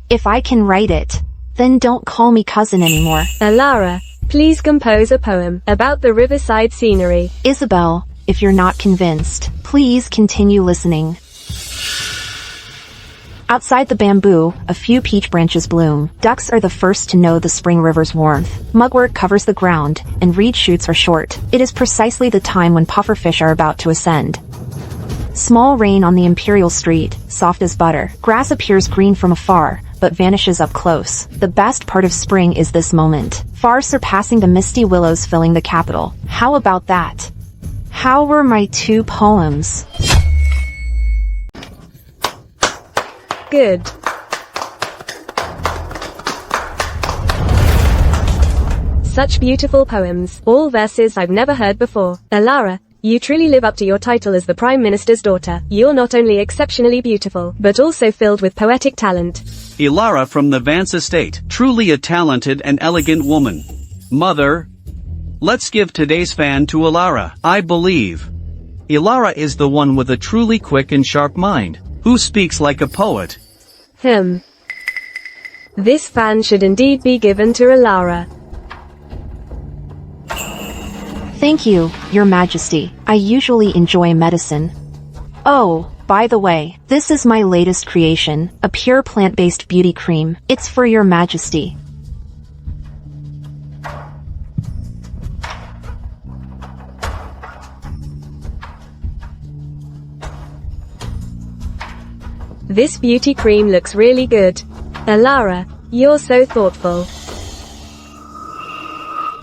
If I can write it, then don't call me cousin anymore. Elara, please compose a poem about the riverside scenery. Isabel, if you're not convinced, please continue listening. Outside the bamboo, a few peach branches bloom. Ducks are the first to know the spring river's warmth. Mugwort covers the ground, and reed shoots are short. It is precisely the time when pufferfish are about to ascend. Small rain on the imperial street, soft as butter. Grass appears green from afar, but vanishes up close. The best part of spring is this moment, far surpassing the misty willows filling the capital. How about that? How were my 2 poems? Good. Such beautiful poems, all verses I've never heard before. Elara, you truly live up to your title as the Prime Minister's daughter. You're not only exceptionally beautiful, but also filled with poetic talent. Elara from the Vance estate, truly a talented and elegant woman. Mother, let's give today's fan to Elara. I believe Elara is the one with a truly quick and sharp mind. Who speaks like a poet? This fan should indeed be given to Alara. Thank you, Your Majesty. I usually enjoy medicine. Oh, by the way, this is my latest creation, a pure plant-based beauty cream. It's for Your Majesty. This beauty cream looks really good. Alara, you're so thoughtful.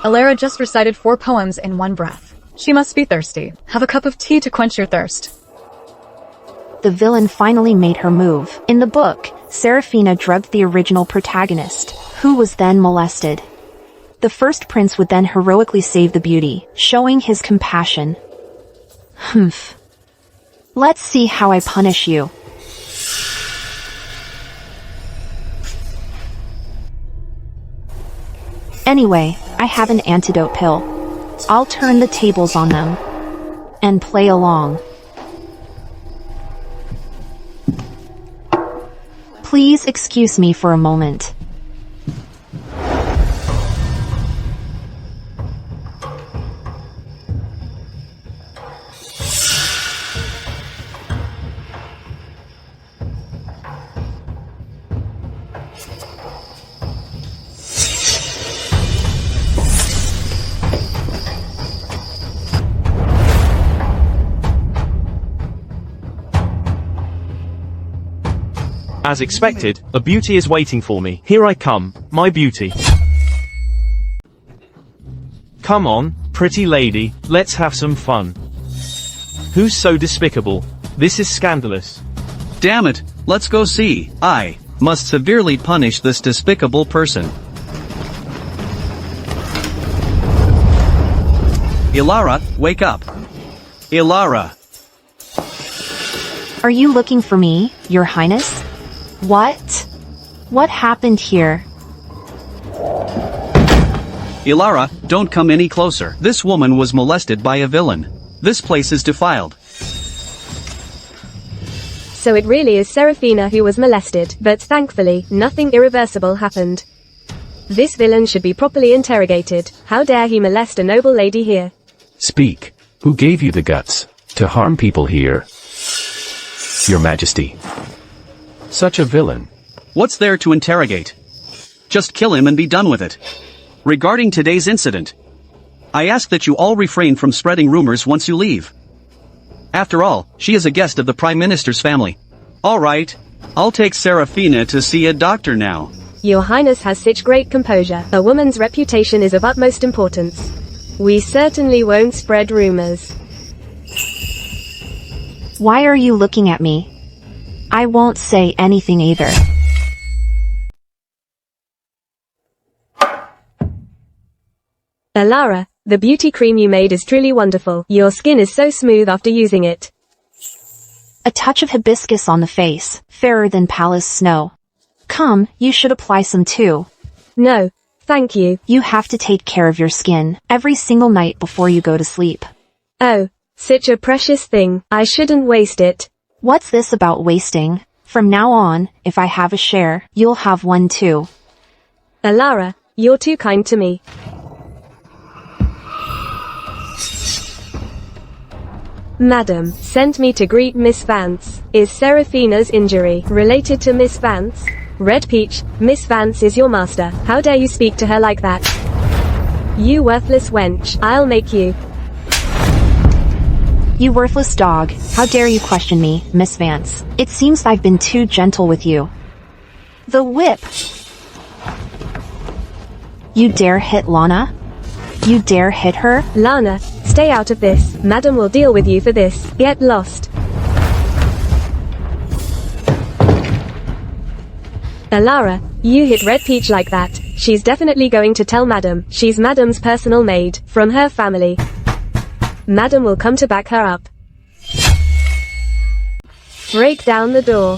Alara just recited 4 poems in one breath. She must be thirsty. Have a cup of tea to quench your thirst. The villain finally made her move. In the book, Seraphina drugged the original protagonist, who was then molested. The first prince would then heroically save the beauty, showing his compassion. Let's see how I punish you. Anyway, I have an antidote pill. I'll turn the tables on them. And play along. Please excuse me for a moment. As expected, a beauty is waiting for me. Here I come, my beauty. Come on, pretty lady, let's have some fun. Who's so despicable? This is scandalous. Damn it, let's go see. I must severely punish this despicable person. Alara, wake up. Alara. Are you looking for me, Your Highness? What? What happened here? Alara, don't come any closer. This woman was molested by a villain. This place is defiled. So it really is Seraphina who was molested, but thankfully, nothing irreversible happened. This villain should be properly interrogated. How dare he molest a noble lady here? Speak. Who gave you the guts to harm people here? Your Majesty. Such a villain. What's there to interrogate? Just kill him and be done with it. Regarding today's incident, I ask that you all refrain from spreading rumors once you leave. After all, she is a guest of the Prime Minister's family. Alright, I'll take Seraphina to see a doctor now. Your Highness has such great composure. A woman's reputation is of utmost importance. We certainly won't spread rumors. Why are you looking at me? I won't say anything either. Alara, the beauty cream you made is truly wonderful. Your skin is so smooth after using it. A touch of hibiscus on the face, fairer than Palace snow. Come, you should apply some too. No, thank you. You have to take care of your skin, every single night before you go to sleep. Oh, such a precious thing. I shouldn't waste it. What's this about wasting? From now on, if I have a share, you'll have one too. Alara, you're too kind to me. Madam, sent me to greet Miss Vance. Is Seraphina's injury related to Miss Vance? Red Peach, Miss Vance is your master. How dare you speak to her like that? You worthless wench, I'll make you. You worthless dog, how dare you question me, Miss Vance? It seems I've been too gentle with you. The whip! You dare hit Lana? You dare hit her? Lana, stay out of this. Madam will deal with you for this. Get lost. Alara, you hit Red Peach like that. She's definitely going to tell Madam. She's Madam's personal maid, from her family. Madam will come to back her up. Break down the door.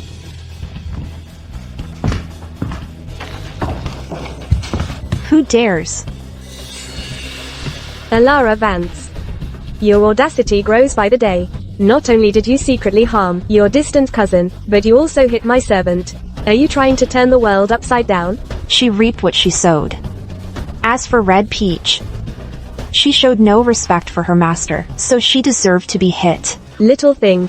Who dares? Alara Vance. Your audacity grows by the day. Not only did you secretly harm your distant cousin, but you also hit my servant. Are you trying to turn the world upside down? She reaped what she sowed. As for Red Peach, she showed no respect for her master, so she deserved to be hit. Little thing.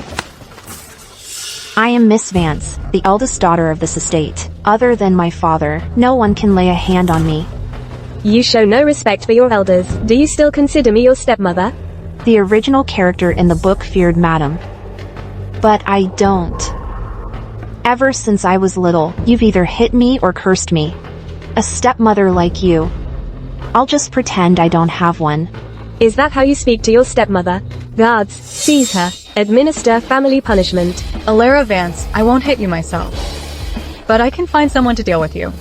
I am Miss Vance, the eldest daughter of this estate. Other than my father, no one can lay a hand on me. You show no respect for your elders. Do you still consider me your stepmother? The original character in the book feared Madam. But I don't. Ever since I was little, you've either hit me or cursed me. A stepmother like you. I'll just pretend I don't have one. Is that how you speak to your stepmother? Guards, seize her. Administer family punishment. Alara Vance, I won't hit you myself. But I can find someone to deal with you.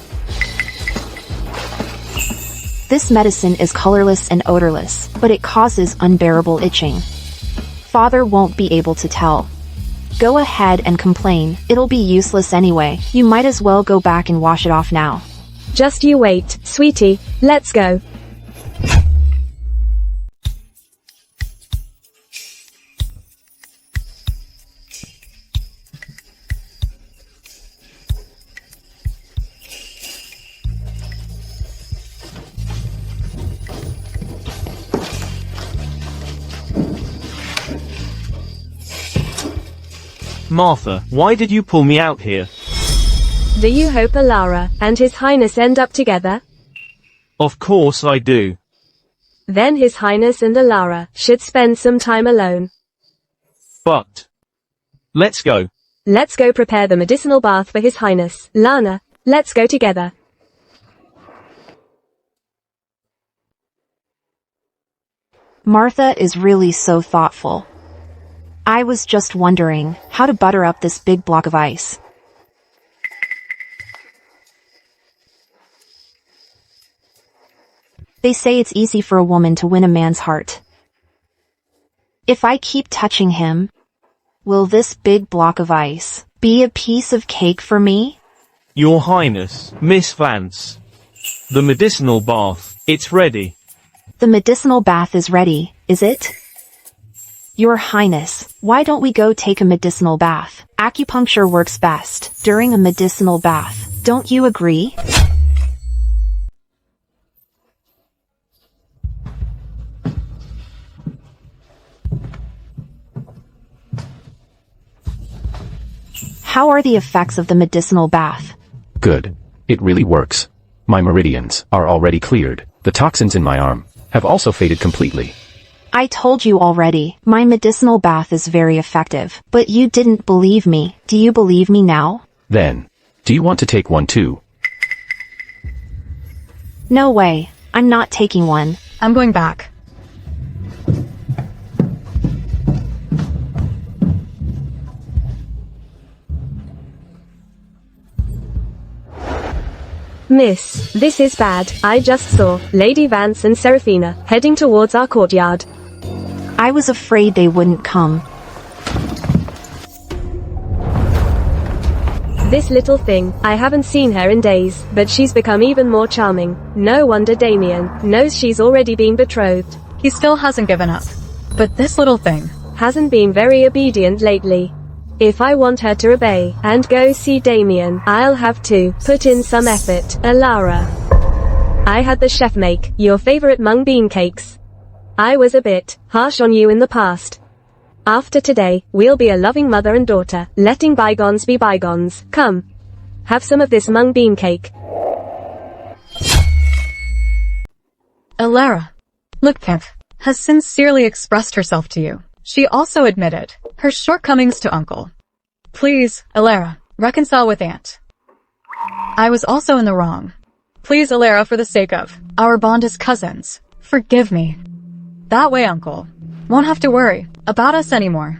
This medicine is colorless and odorless, but it causes unbearable itching. Father won't be able to tell. Go ahead and complain, it'll be useless anyway. You might as well go back and wash it off now. Just you wait, sweetie. Let's go. Martha, why did you pull me out here? Do you hope Alara and His Highness end up together? Of course I do. Then His Highness and Alara should spend some time alone. But let's go. Let's go prepare the medicinal bath for His Highness. Lana, let's go together. Martha is really so thoughtful. I was just wondering how to butter up this big block of ice. They say it's easy for a woman to win a man's heart. If I keep touching him, will this big block of ice be a piece of cake for me? Your Highness, Miss Vance. The medicinal bath, it's ready. The medicinal bath is ready, is it? Your Highness, why don't we go take a medicinal bath? Acupuncture works best during a medicinal bath. Don't you agree? How are the effects of the medicinal bath? Good. It really works. My meridians are already cleared. The toxins in my arm have also faded completely. I told you already, my medicinal bath is very effective, but you didn't believe me. Do you believe me now? Then, do you want to take one too? No way, I'm not taking one. I'm going back. Miss, this is bad. I just saw Lady Vance and Seraphina heading towards our courtyard. I was afraid they wouldn't come. This little thing, I haven't seen her in days, but she's become even more charming. No wonder Damien knows she's already been betrothed. He still hasn't given up. But this little thing Hasn't been very obedient lately. If I want her to obey and go see Damien, I'll have to put in some effort. Alara, I had the chef make your favorite mung bean cakes. I was a bit harsh on you in the past. After today, we'll be a loving mother and daughter, letting bygones be bygones. Come, have some of this mung bean cake. Alara, look, Pimp, has sincerely expressed herself to you. She also admitted her shortcomings to Uncle. Please, Alara, reconcile with Aunt. I was also in the wrong. Please, Alara, for the sake of our bond as cousins, forgive me. That way, Uncle won't have to worry about us anymore.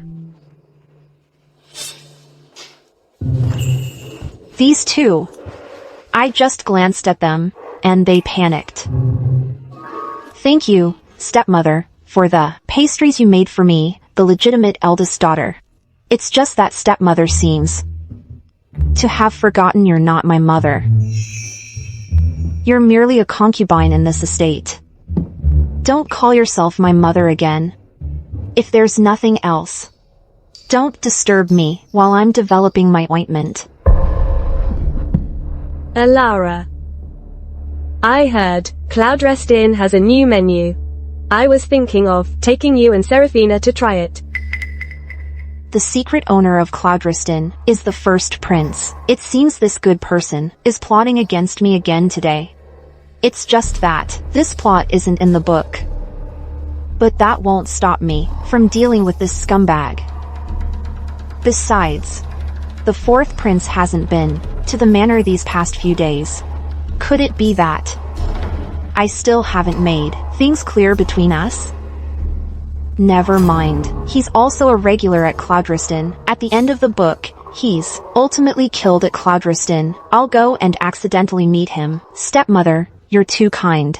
These two. I just glanced at them, and they panicked. Thank you, stepmother, for the pastries you made for me, the legitimate eldest daughter. It's just that stepmother seems to have forgotten you're not my mother. You're merely a concubine in this estate. Don't call yourself my mother again. If there's nothing else, Don't disturb me while I'm developing my ointment. Alara. I heard Cloud Rest Inn has a new menu. I was thinking of taking you and Seraphina to try it. The secret owner of Cloudriston is the first prince. It seems this good person is plotting against me again today. It's just that this plot isn't in the book. But that won't stop me from dealing with this scumbag. Besides, the fourth prince hasn't been to the manor these past few days. Could it be that I still haven't made things clear between us? Never mind. He's also a regular at Cloudriston. At the end of the book, he's ultimately killed at Cloudriston. I'll go and accidentally meet him. Stepmother, you're too kind.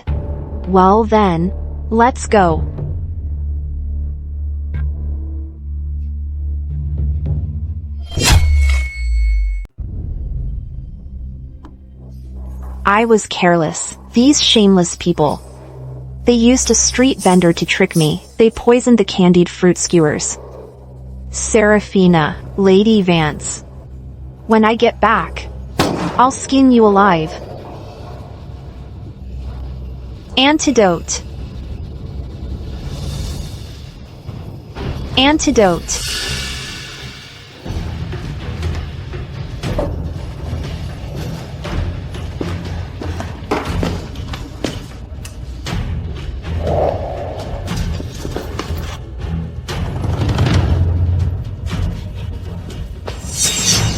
Well then, let's go. I was careless. These shameless people. They used a street vendor to trick me. They poisoned the candied fruit skewers. Seraphina, Lady Vance. When I get back, I'll skin you alive. Antidote. Antidote.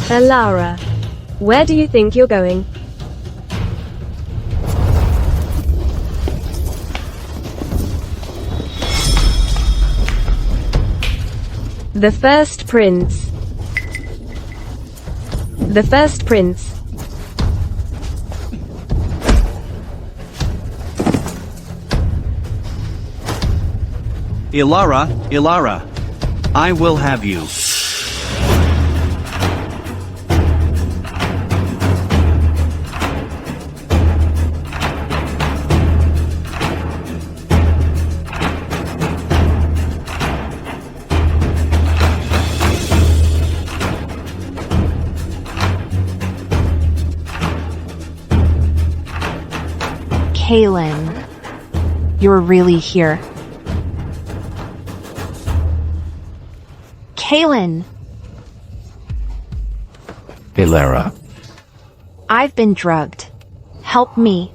Alara. Where do you think you're going? The first prince. The first prince. Ilara, Ilara. I will have you. Kaylin, you're really here. Kaylin! Ilara. I've been drugged. Help me.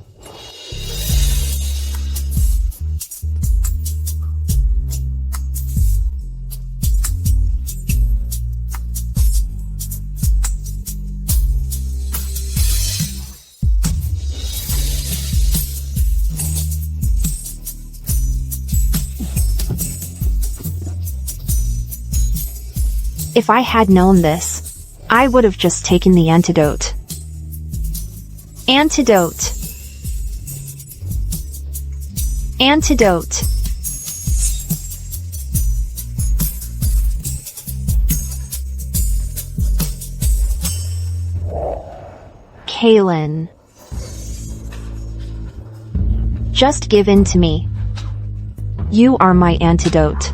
If I had known this, I would have just taken the antidote. Antidote. Antidote. Kaylin. Just give in to me. You are my antidote.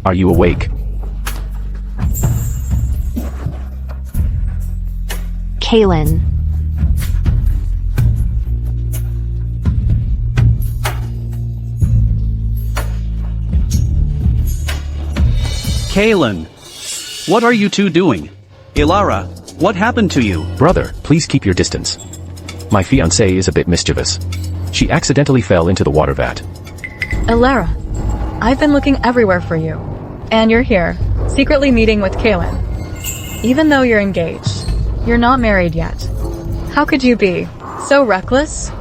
Are you awake? Kaylin. Kaylin. What are you two doing? Ilara, what happened to you? Brother, please keep your distance. My fiancée is a bit mischievous. She accidentally fell into the water vat. Alara, I've been looking everywhere for you. And you're here, secretly meeting with Kaylin. Even though you're engaged, you're not married yet. How could you be so reckless?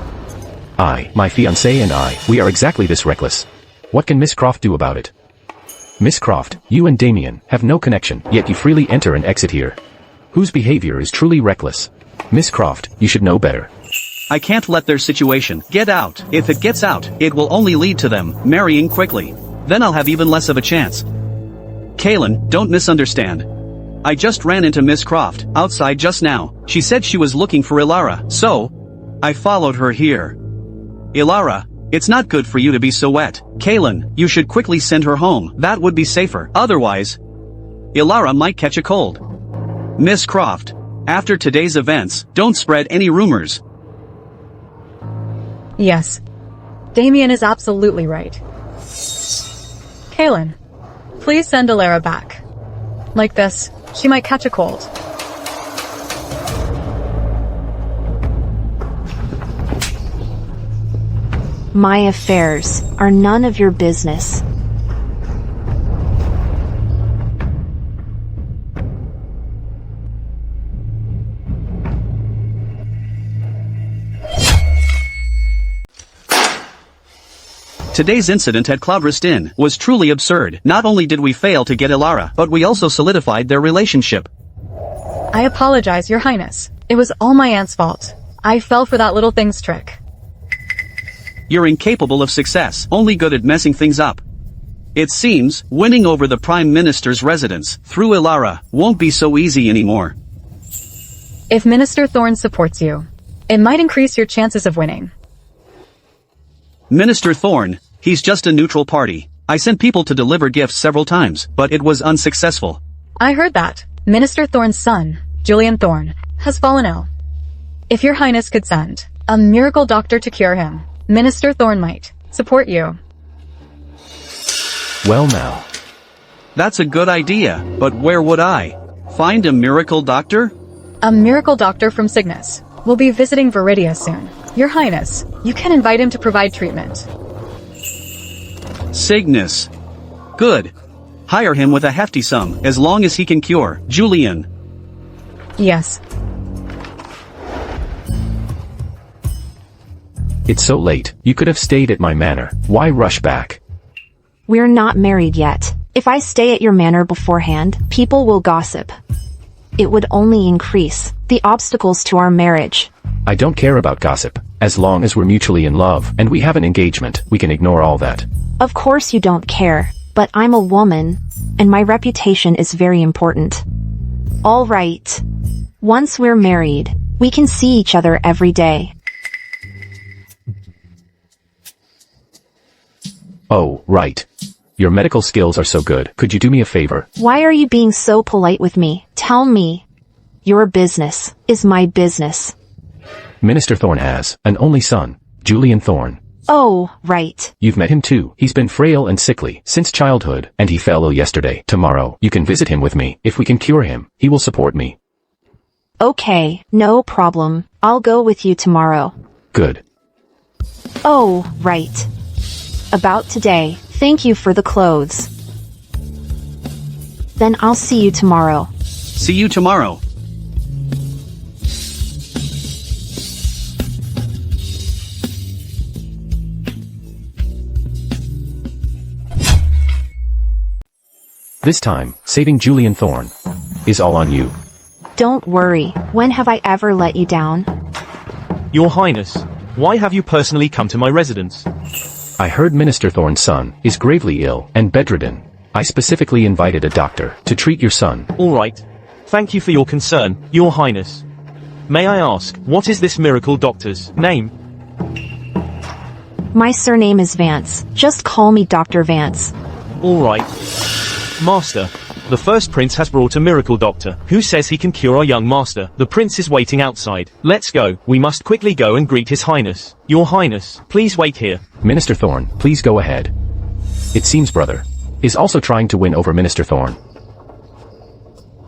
My fiancé and I, we are exactly this reckless. What can Miss Croft do about it? Miss Croft, you and Damien have no connection, yet you freely enter and exit here. Whose behavior is truly reckless? Miss Croft, you should know better. I can't let their situation get out. If it gets out, it will only lead to them marrying quickly. Then I'll have even less of a chance. Kaylin, don't misunderstand. I just ran into Miss Croft outside just now. She said she was looking for Ilara, so I followed her here. Ilara, it's not good for you to be so wet. Kaylin, you should quickly send her home. That would be safer. Otherwise, Ilara might catch a cold. Miss Croft, after today's events, don't spread any rumors. Yes. Damien is absolutely right. Kaylin, please send Ilara back. Like this, she might catch a cold. My affairs are none of your business. Today's incident at Cloudrest Inn was truly absurd. Not only did we fail to get Ilara, but we also solidified their relationship. I apologize, Your Highness. It was all my aunt's fault. I fell for that little thing's trick. You're incapable of success, only good at messing things up. It seems, winning over the Prime Minister's residence through Ilara won't be so easy anymore. If Minister Thorne supports you, it might increase your chances of winning. Minister Thorne, he's just a neutral party. I sent people to deliver gifts several times, but it was unsuccessful. I heard that. Minister Thorne's son, Julian Thorne, has fallen ill. If Your Highness could send a miracle doctor to cure him, Minister Thorne might support you. Well now. That's a good idea, but where would I find a miracle doctor? A miracle doctor from Cygnus will be visiting Viridia soon. Your Highness, you can invite him to provide treatment. Cygnus. Good. Hire him with a hefty sum, as long as he can cure Julian. Yes. It's so late. You could have stayed at my manor. Why rush back? We're not married yet. If I stay at your manor beforehand, people will gossip. It would only increase the obstacles to our marriage. I don't care about gossip. As long as we're mutually in love and we have an engagement, we can ignore all that. Of course you don't care, but I'm a woman, and my reputation is very important. All right. Once we're married, we can see each other every day. Oh, right. Your medical skills are so good. Could you do me a favor? Why are you being so polite with me? Tell me. Your business is my business. Minister Thorne has an only son, Julian Thorne. Oh, right. You've met him too. He's been frail and sickly since childhood, and he fell ill yesterday. Tomorrow, you can visit him with me. If we can cure him, he will support me. Okay, no problem. I'll go with you tomorrow. Good. Oh, right. About today, thank you for the clothes. Then I'll see you tomorrow. See you tomorrow. This time, saving Julian Thorne is all on you. Don't worry. When have I ever let you down? Your Highness, why have you personally come to my residence? I heard Minister Thorne's son is gravely ill and bedridden. I specifically invited a doctor to treat your son. All right. Thank you for your concern, Your Highness. May I ask, what is this miracle doctor's name? My surname is Vance. Just call me Dr. Vance. All right. Master, the first prince has brought a miracle doctor, who says he can cure our young master. The prince is waiting outside. Let's go. We must quickly go and greet his highness. Your highness, please wait here. Minister Thorne, please go ahead. It seems brother is also trying to win over Minister Thorne.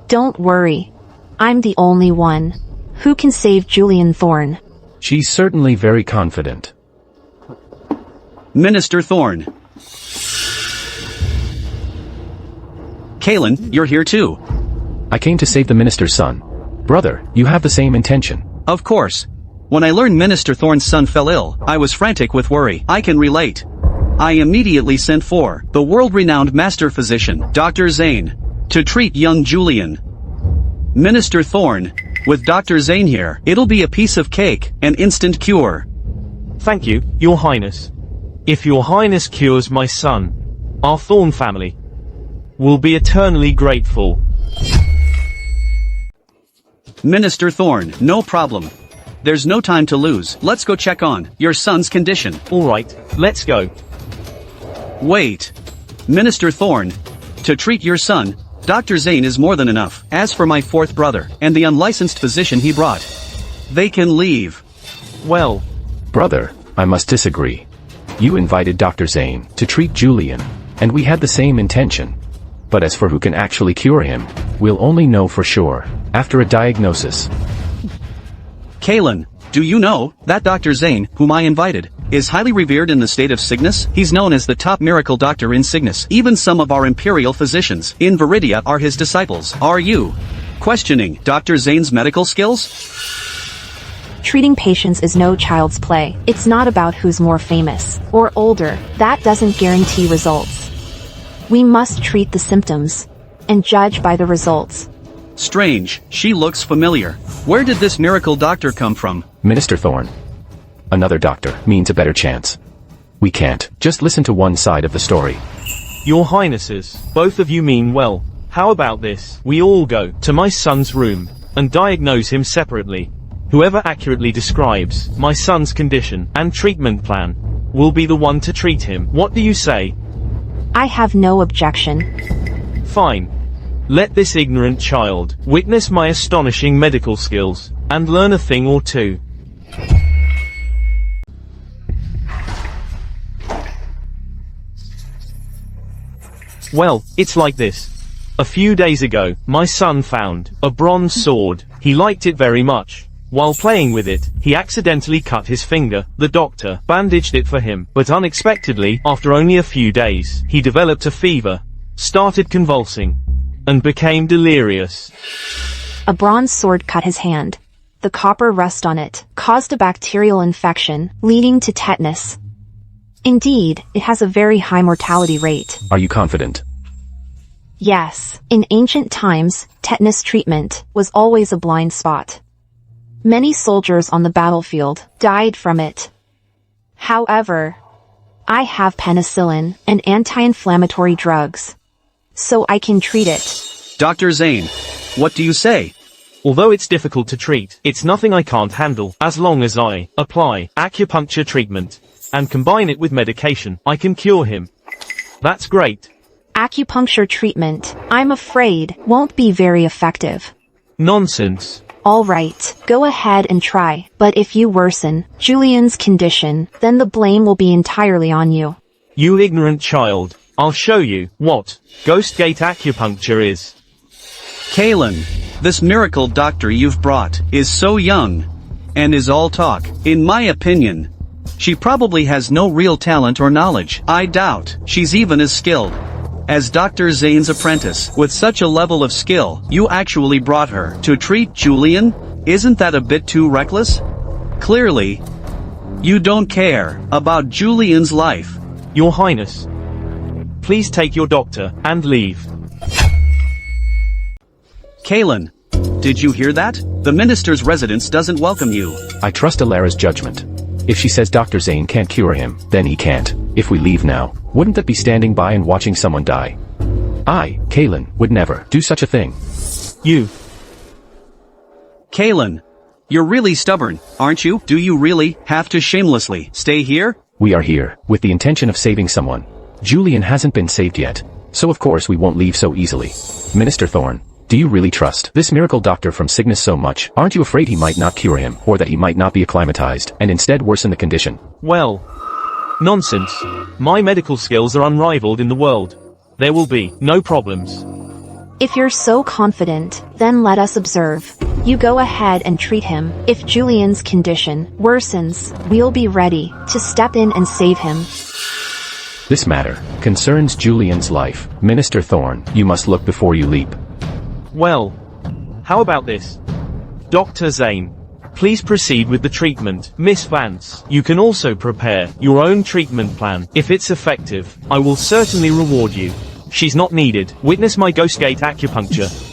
Don't worry. I'm the only one who can save Julian Thorne. She's certainly very confident. Minister Thorne. Kaylin, you're here too. I came to save the minister's son. Brother, you have the same intention. Of course. When I learned Minister Thorne's son fell ill, I was frantic with worry. I can relate. I immediately sent for the world-renowned master physician, Dr. Zane, to treat young Julian. Minister Thorn, with Dr. Zane here, it'll be a piece of cake, an instant cure. Thank you, Your Highness. If Your Highness cures my son, our Thorn family will be eternally grateful. Minister Thorn, no problem. There's no time to lose. Let's go check on your son's condition. Alright, let's go. Wait. Minister Thorn, to treat your son, Dr. Zane is more than enough. As for my fourth brother, and the unlicensed physician he brought, they can leave. Well, Brother, I must disagree. You invited Dr. Zane to treat Julian, and we had the same intention. But as for who can actually cure him, we'll only know for sure after a diagnosis. Kaylin, do you know that Dr. Zane, whom I invited, is highly revered in the state of Cygnus? He's known as the top miracle doctor in Cygnus. Even some of our imperial physicians in Viridia are his disciples. Are you questioning Dr. Zane's medical skills? Treating patients is no child's play. It's not about who's more famous or older. That doesn't guarantee results. We must treat the symptoms and judge by the results. Strange, she looks familiar. Where did this miracle doctor come from? Minister Thorn. Another doctor means a better chance. We can't just listen to one side of the story. Your Highnesses, both of you mean well. How about this? We all go to my son's room and diagnose him separately. Whoever accurately describes my son's condition and treatment plan will be the one to treat him. What do you say? I have no objection. Fine. Let this ignorant child witness my astonishing medical skills and learn a thing or two. Well, it's like this. A few days ago, my son found a bronze sword. He liked it very much. While playing with it, he accidentally cut his finger. The doctor bandaged it for him, but unexpectedly, after only a few days, he developed a fever, started convulsing, and became delirious. A bronze sword cut his hand. The copper rust on it caused a bacterial infection, leading to tetanus. Indeed, it has a very high mortality rate. Are you confident? Yes, in ancient times, tetanus treatment was always a blind spot. Many soldiers on the battlefield died from it. However, I have penicillin and anti-inflammatory drugs, so I can treat it. Dr. Zane, what do you say? Although it's difficult to treat, it's nothing I can't handle. As long as I apply acupuncture treatment and combine it with medication, I can cure him. That's great. Acupuncture treatment, I'm afraid, won't be very effective. Nonsense. All right, go ahead and try, but if you worsen Julian's condition, then the blame will be entirely on you. You ignorant child, I'll show you what Ghost Gate acupuncture is. Kaylin, this miracle doctor you've brought is so young and is all talk. In my opinion, she probably has no real talent or knowledge. I doubt she's even as skilled as Dr. Zane's apprentice. With such a level of skill, you actually brought her to treat Julian? Isn't that a bit too reckless? Clearly, you don't care about Julian's life. Your Highness, please take your doctor and leave. Kaylin, did you hear that? The minister's residence doesn't welcome you. I trust Alara's judgment. If she says Dr. Zane can't cure him, then he can't. If we leave now, wouldn't that be standing by and watching someone die? I, Kaylin, would never do such a thing. You. Kaylin, you're really stubborn, aren't you? Do you really have to shamelessly stay here? We are here, with the intention of saving someone. Julian hasn't been saved yet, so of course we won't leave so easily. Minister Thorn, do you really trust this miracle doctor from Cygnus so much? Aren't you afraid he might not cure him, or that he might not be acclimatized, and instead worsen the condition? Well, nonsense. My medical skills are unrivaled in the world. There will be no problems. If you're so confident, then let us observe. You go ahead and treat him. If Julian's condition worsens, we'll be ready to step in and save him. This matter concerns Julian's life. Minister Thorn, you must look before you leap. Well, how about this? Dr. Zane, Please proceed with the treatment, Miss Vance. You can also prepare your own treatment plan. If it's effective, I will certainly reward you. She's not needed. Witness my Ghost Gate acupuncture.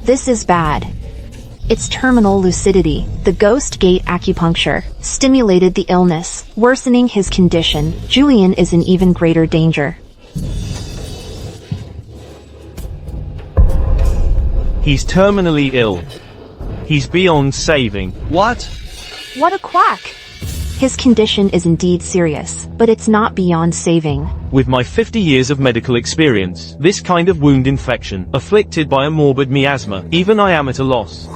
This is bad. It's terminal lucidity. The Ghost Gate acupuncture stimulated the illness, worsening his condition. Julian is in even greater danger. He's terminally ill. He's beyond saving. What? What a quack! His condition is indeed serious, but it's not beyond saving. With my 50 years of medical experience, this kind of wound infection, afflicted by a morbid miasma, even I am at a loss.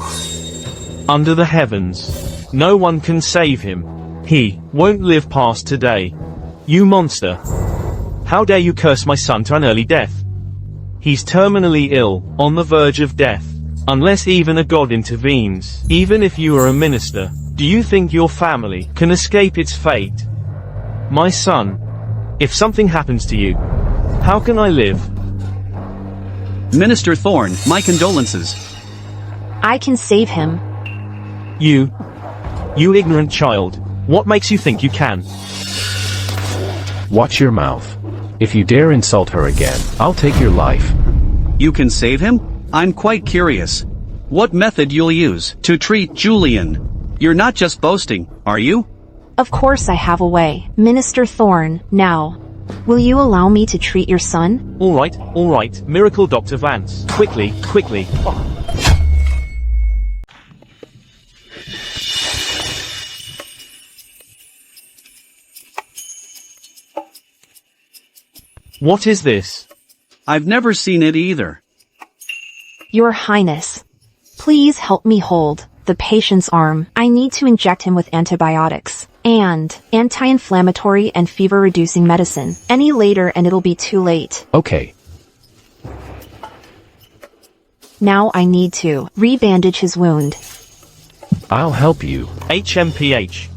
Under the heavens, no one can save him. He won't live past today. You monster. How dare you curse my son to an early death? He's terminally ill, on the verge of death. Unless even a god intervenes, even if you are a minister, do you think your family can escape its fate? My son, if something happens to you, how can I live? Minister Thorne, my condolences. I can save him. You ignorant child. What makes you think you can? Watch your mouth. If you dare insult her again, I'll take your life. You can save him? I'm quite curious. What method you'll use to treat Julian? You're not just boasting, are you? Of course I have a way. Minister Thorne, now. Will you allow me to treat your son? All right, Miracle Dr. Vance. Quickly. What is this? I've never seen it either. Your Highness, please help me hold the patient's arm. I need to inject him with antibiotics and anti-inflammatory and fever-reducing medicine. Any later and it'll be too late. Okay. Now I need to rebandage his wound. I'll help you. HMPH.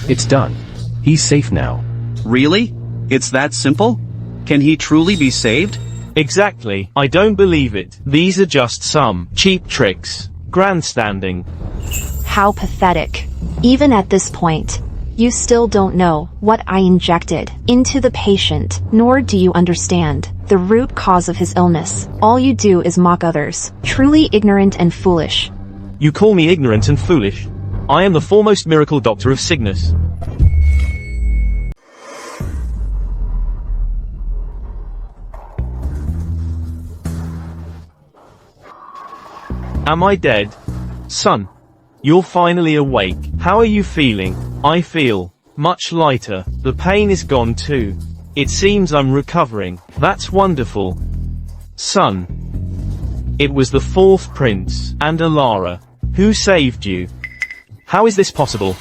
It's done. He's safe now. Really? It's that simple? Can he truly be saved? Exactly. I don't believe it. These are just some cheap tricks. Grandstanding. How pathetic. Even at this point, you still don't know what I injected into the patient, nor do you understand the root cause of his illness. All you do is mock others. Truly ignorant and foolish. You call me ignorant and foolish? I am the foremost miracle doctor of Cygnus. Am I dead? Son, you're finally awake. How are you feeling? I feel much lighter. The pain is gone too. It seems I'm recovering. That's wonderful. Son, it was the fourth prince and Alara who saved you. How is this possible?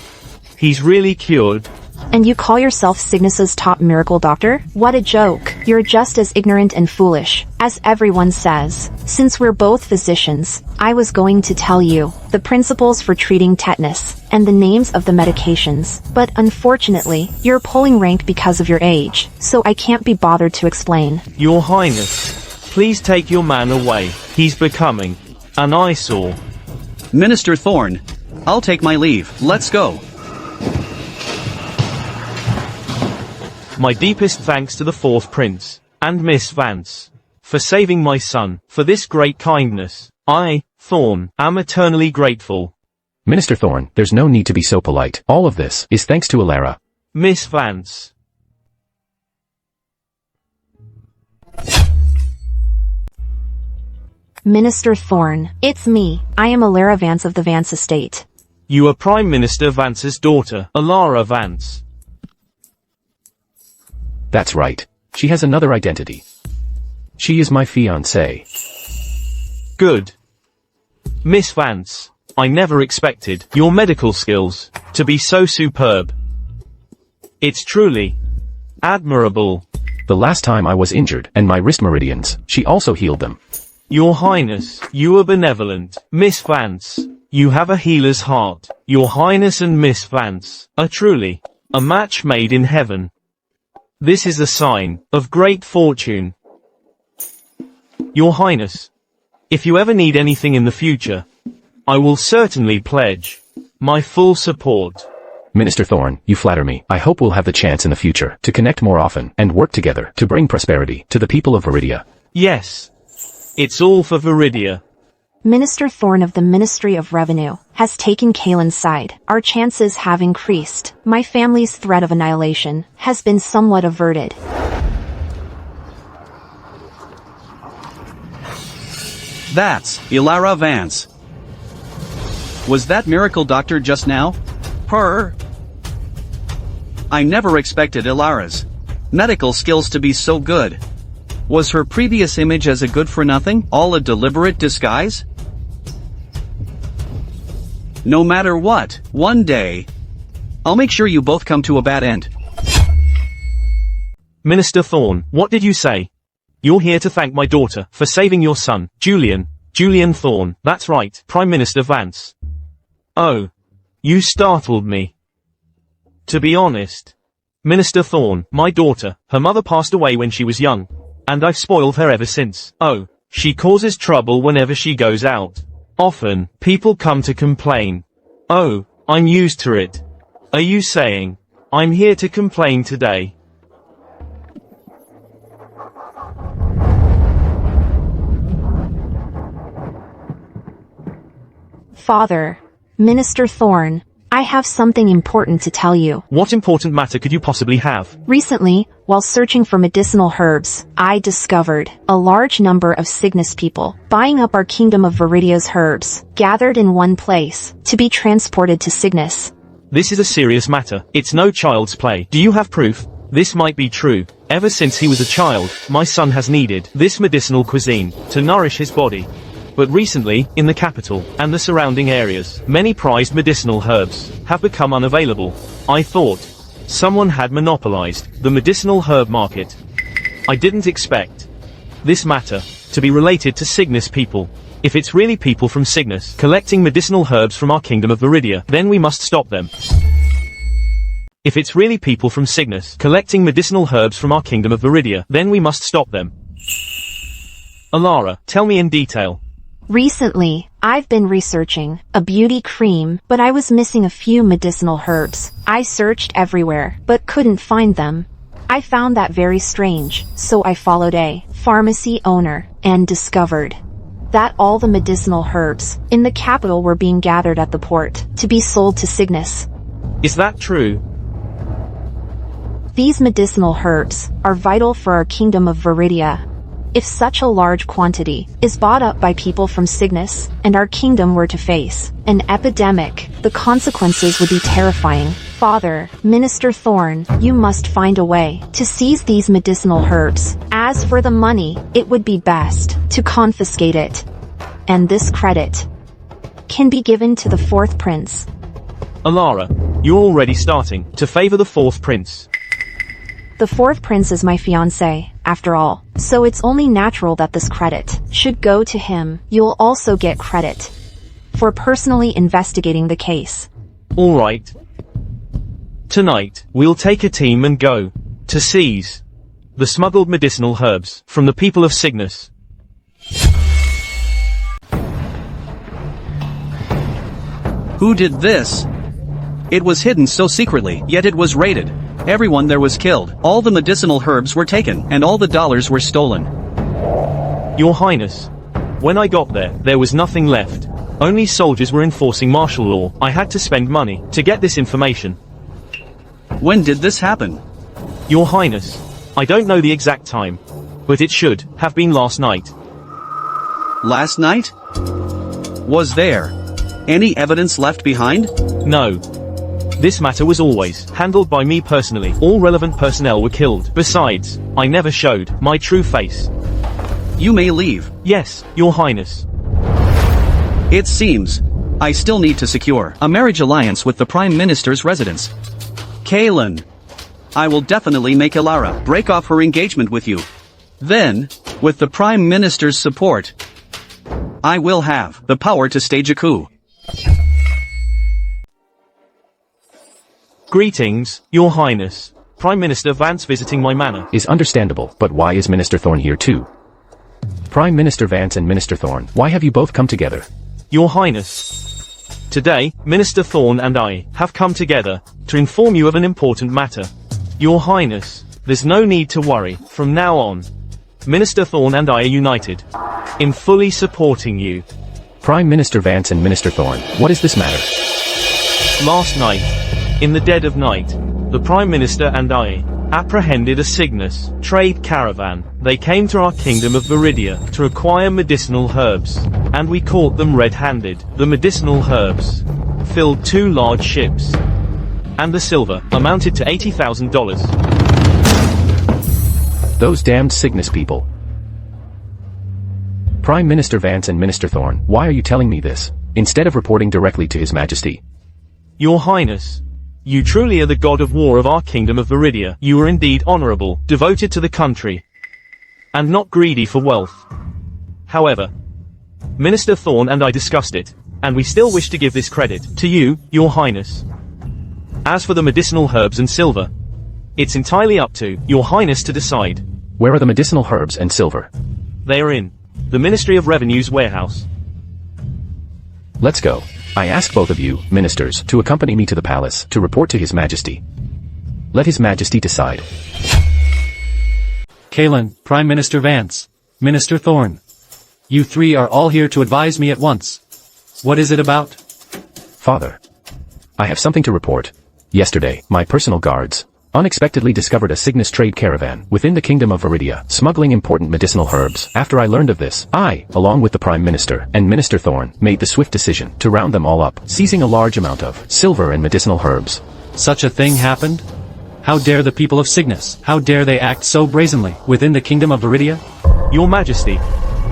He's really cured. And you call yourself Cygnus's top miracle doctor? What a joke. You're just as ignorant and foolish as everyone says. Since we're both physicians, I was going to tell you the principles for treating tetanus and the names of the medications. But unfortunately, you're pulling rank because of your age, so I can't be bothered to explain. Your Highness, please take your man away. He's becoming an eyesore. Minister Thorne, I'll take my leave. Let's go. My deepest thanks to the fourth prince and Miss Vance for saving my son. For this great kindness, I, Thorne, am eternally grateful. Minister Thorne, there's no need to be so polite. All of this is thanks to Alara. Miss Vance. Minister Thorne, it's me. I am Alara Vance of the Vance estate. You are Prime Minister Vance's daughter, Alara Vance. That's right. She has another identity. She is my fiancée. Good. Miss Vance, I never expected your medical skills to be so superb. It's truly admirable. The last time I was injured, and my wrist meridians, she also healed them. Your Highness, you are benevolent. Miss Vance, you have a healer's heart. Your Highness and Miss Vance are truly a match made in heaven. This is a sign of great fortune. Your Highness, if you ever need anything in the future, I will certainly pledge my full support. Minister Thorn, you flatter me. I hope we'll have the chance in the future to connect more often and work together to bring prosperity to the people of Viridia. Yes. It's all for Viridia. Minister Thorn of the Ministry of Revenue has taken Kalen's side. Our chances have increased. My family's threat of annihilation has been somewhat averted. That's Ilara Vance. Was that miracle doctor just now? Her? I never expected Ilara's medical skills to be so good. Was her previous image as a good-for-nothing, all a deliberate disguise? No matter what, one day, I'll make sure you both come to a bad end. Minister Thorn, what did you say? You're here to thank my daughter for saving your son, Julian Thorn. That's right, Prime Minister Vance. Oh. You startled me. To be honest, Minister Thorn, my daughter, her mother passed away when she was young, and I've spoiled her ever since. Oh, she causes trouble whenever she goes out. Often, people come to complain. Oh, I'm used to it. Are you saying I'm here to complain today? Father, Minister Thorn, I have something important to tell you. What important matter could you possibly have? Recently, while searching for medicinal herbs, I discovered a large number of Cygnus people buying up our kingdom of Viridia's herbs, gathered in one place, to be transported to Cygnus. This is a serious matter. It's no child's play. Do you have proof? This might be true. Ever since he was a child, my son has needed this medicinal cuisine to nourish his body. But recently, in the capital and the surrounding areas, many prized medicinal herbs have become unavailable. I thought someone had monopolized the medicinal herb market. I didn't expect this matter to be related to Cygnus people. If it's really people from Cygnus collecting medicinal herbs from our kingdom of Viridia, then we must stop them. If it's really people from Cygnus collecting medicinal herbs from our kingdom of Viridia, then we must stop them. Ilara, tell me in detail. Recently, I've been researching a beauty cream, but I was missing a few medicinal herbs. I searched everywhere, but couldn't find them. I found that very strange, so I followed a pharmacy owner and discovered that all the medicinal herbs in the capital were being gathered at the port to be sold to Cygnus. Is that true? These medicinal herbs are vital for our kingdom of Viridia. If such a large quantity is bought up by people from Cygnus, and our kingdom were to face an epidemic, the consequences would be terrifying. Father, Minister Thorn, you must find a way to seize these medicinal herbs. As for the money, it would be best to confiscate it. And this credit can be given to the fourth prince. Ilara, you're already starting to favor the fourth prince. The fourth prince is my fiancé, after all, so it's only natural that this credit should go to him. You'll also get credit for personally investigating the case. Alright. Tonight, we'll take a team and go to seize the smuggled medicinal herbs from the people of Cygnus. Who did this? It was hidden so secretly, yet it was raided. Everyone there was killed, all the medicinal herbs were taken, and all the dollars were stolen. Your Highness, when I got there, there was nothing left. Only soldiers were enforcing martial law. I had to spend money to get this information. When did this happen? Your Highness, I don't know the exact time, but it should have been last night. Last night? Was there any evidence left behind? No. This matter was always handled by me personally. All relevant personnel were killed. Besides, I never showed my true face. You may leave. Yes, Your Highness. It seems I still need to secure a marriage alliance with the Prime Minister's residence. Kaelin, I will definitely make Elara break off her engagement with you. Then, with the Prime Minister's support, I will have the power to stage a coup. Greetings, Your Highness. Prime Minister Vance visiting my manor. Is understandable, but why is Minister Thorn here too? Prime Minister Vance and Minister Thorn, why have you both come together? Your Highness. Today, Minister Thorn and I have come together to inform you of an important matter. Your Highness, there's no need to worry. From now on, Minister Thorn and I are united in fully supporting you. Prime Minister Vance and Minister Thorn, what is this matter? Last night, in the dead of night, the Prime Minister and I apprehended a Cygnus trade caravan. They came to our kingdom of Viridia to acquire medicinal herbs, and we caught them red-handed. The medicinal herbs filled 2 large ships, and the silver amounted to $80,000. Those damned Cygnus people. Prime Minister Vance and Minister Thorn, why are you telling me this, instead of reporting directly to His Majesty? Your Highness, you truly are the god of war of our kingdom of Viridia. You are indeed honorable, devoted to the country, and not greedy for wealth. However, Minister Thorn and I discussed it, and we still wish to give this credit to you, Your Highness. As for the medicinal herbs and silver, it's entirely up to Your Highness to decide. Where are the medicinal herbs and silver? They are in the Ministry of Revenue's warehouse. Let's go. I ask both of you, ministers, to accompany me to the palace to report to His Majesty. Let His Majesty decide. Kaelin, Prime Minister Vance, Minister Thorn. You 3 are all here to advise me at once. What is it about? Father, I have something to report. Yesterday, my personal guards unexpectedly discovered a Cygnus trade caravan within the Kingdom of Viridia, smuggling important medicinal herbs. After I learned of this, I, along with the Prime Minister and Minister Thorn, made the swift decision to round them all up, seizing a large amount of silver and medicinal herbs. Such a thing happened? How dare the people of Cygnus? How dare they act so brazenly within the Kingdom of Viridia? Your Majesty,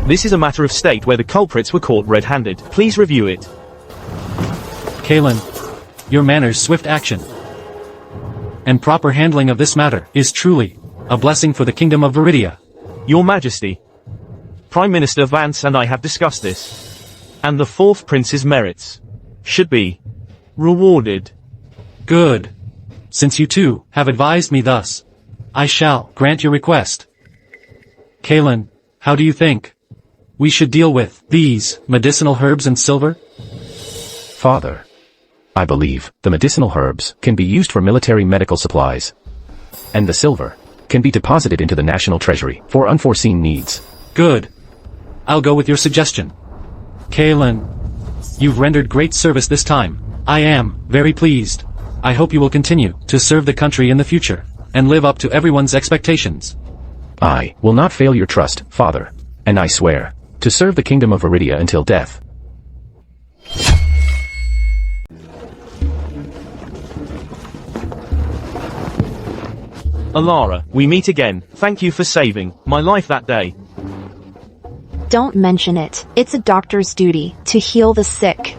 this is a matter of state where the culprits were caught red-handed. Please review it. Kaelin, your manor's swift action and proper handling of this matter is truly a blessing for the Kingdom of Viridia. Your Majesty, Prime Minister Vance and I have discussed this, and the 4th Prince's merits should be rewarded. Good. Since you 2 have advised me thus, I shall grant your request. Kaelin, how do you think we should deal with these medicinal herbs and silver? Father, I believe the medicinal herbs can be used for military medical supplies, and the silver can be deposited into the national treasury for unforeseen needs. Good. I'll go with your suggestion. Kaelin, you've rendered great service this time. I am very pleased. I hope you will continue to serve the country in the future, and live up to everyone's expectations. I will not fail your trust, Father, and I swear to serve the Kingdom of Viridia until death. Elara, we meet again. Thank you for saving my life that day. Don't mention it. It's a doctor's duty to heal the sick.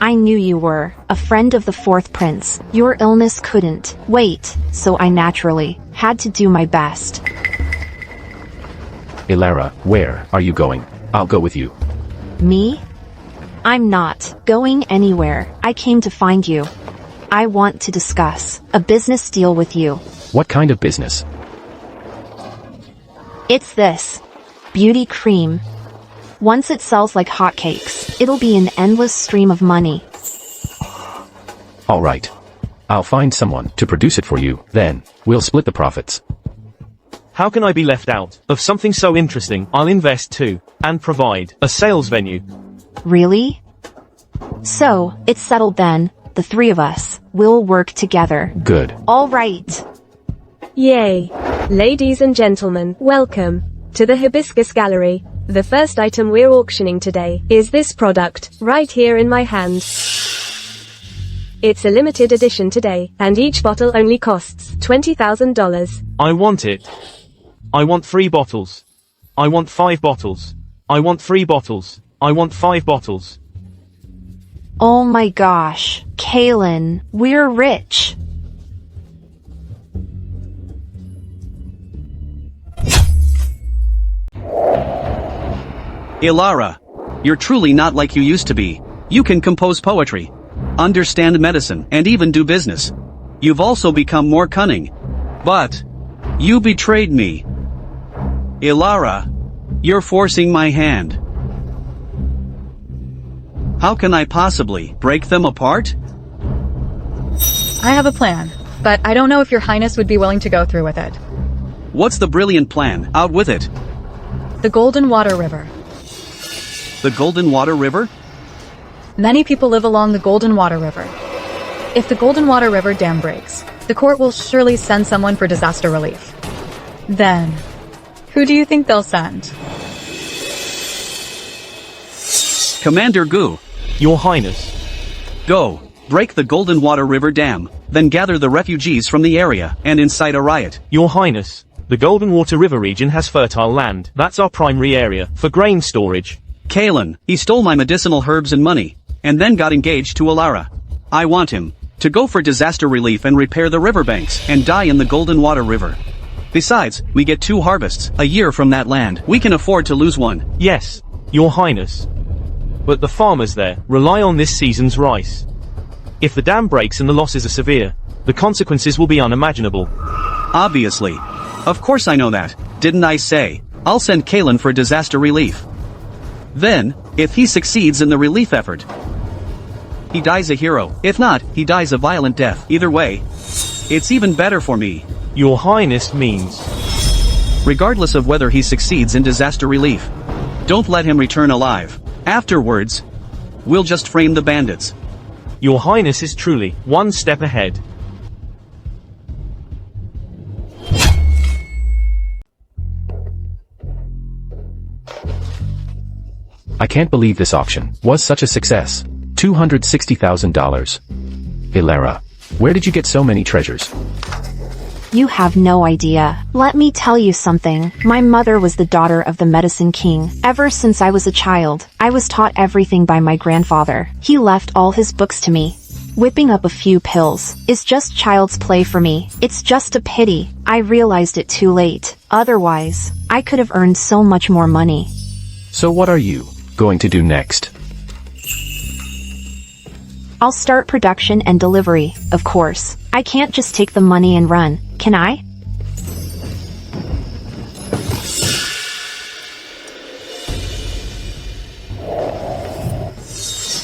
I knew you were a friend of the 4th Prince. Your illness couldn't wait, so I naturally had to do my best. Elara, where are you going? I'll go with you. Me? I'm not going anywhere. I came to find you. I want to discuss a business deal with you. What kind of business? It's this beauty cream. Once it sells like hotcakes, it'll be an endless stream of money. All right. I'll find someone to produce it for you, then we'll split the profits. How can I be left out of something so interesting? I'll invest too, and provide a sales venue. Really? So, it's settled then. The 3 of us will work together. Good. All right. Yay! Ladies and gentlemen, welcome to the Hibiscus Gallery. The first item we're auctioning today is this product, right here in my hand. It's a limited edition today, and each bottle only costs $20,000. I want it. I want 3 bottles. I want 5 bottles. I want 3 bottles. I want 5 bottles. Oh my gosh, Kaylin, we're rich. Ilara, you're truly not like you used to be. You can compose poetry, understand medicine, and even do business. You've also become more cunning. But you betrayed me. Ilara, you're forcing my hand. How can I possibly break them apart? I have a plan, but I don't know if your highness would be willing to go through with it. What's the brilliant plan? Out with it. The Golden Water River. The Golden Water River? Many people live along the Golden Water River. If the Golden Water River dam breaks, the court will surely send someone for disaster relief. Then, who do you think they'll send? Commander Gu. Your Highness. Go. Break the Golden Water River Dam, then gather the refugees from the area and incite a riot. Your Highness. The Golden Water River region has fertile land. That's our primary area for grain storage. Kaylin, he stole my medicinal herbs and money, and then got engaged to Ilara. I want him to go for disaster relief and repair the riverbanks and die in the Golden Water River. Besides, we get 2 harvests a year from that land. We can afford to lose one. Yes, Your Highness. But the farmers there rely on this season's rice. If the dam breaks and the losses are severe, the consequences will be unimaginable. Obviously. Of course I know that. Didn't I say, I'll send Kaylin for disaster relief. Then, if he succeeds in the relief effort, he dies a hero. If not, he dies a violent death. Either way, it's even better for me. Your Highness means... Regardless of whether he succeeds in disaster relief, don't let him return alive. Afterwards, we'll just frame the bandits. Your Highness is truly one step ahead. I can't believe this auction was such a success. $260,000. Ilara, where did you get so many treasures? You have no idea. Let me tell you something. My mother was the daughter of the Medicine King. Ever since I was a child, I was taught everything by my grandfather. He left all his books to me. Whipping up a few pills is just child's play for me. It's just a pity I realized it too late. Otherwise, I could have earned so much more money. So what are you going to do next? I'll start production and delivery, of course. I can't just take the money and run, can I?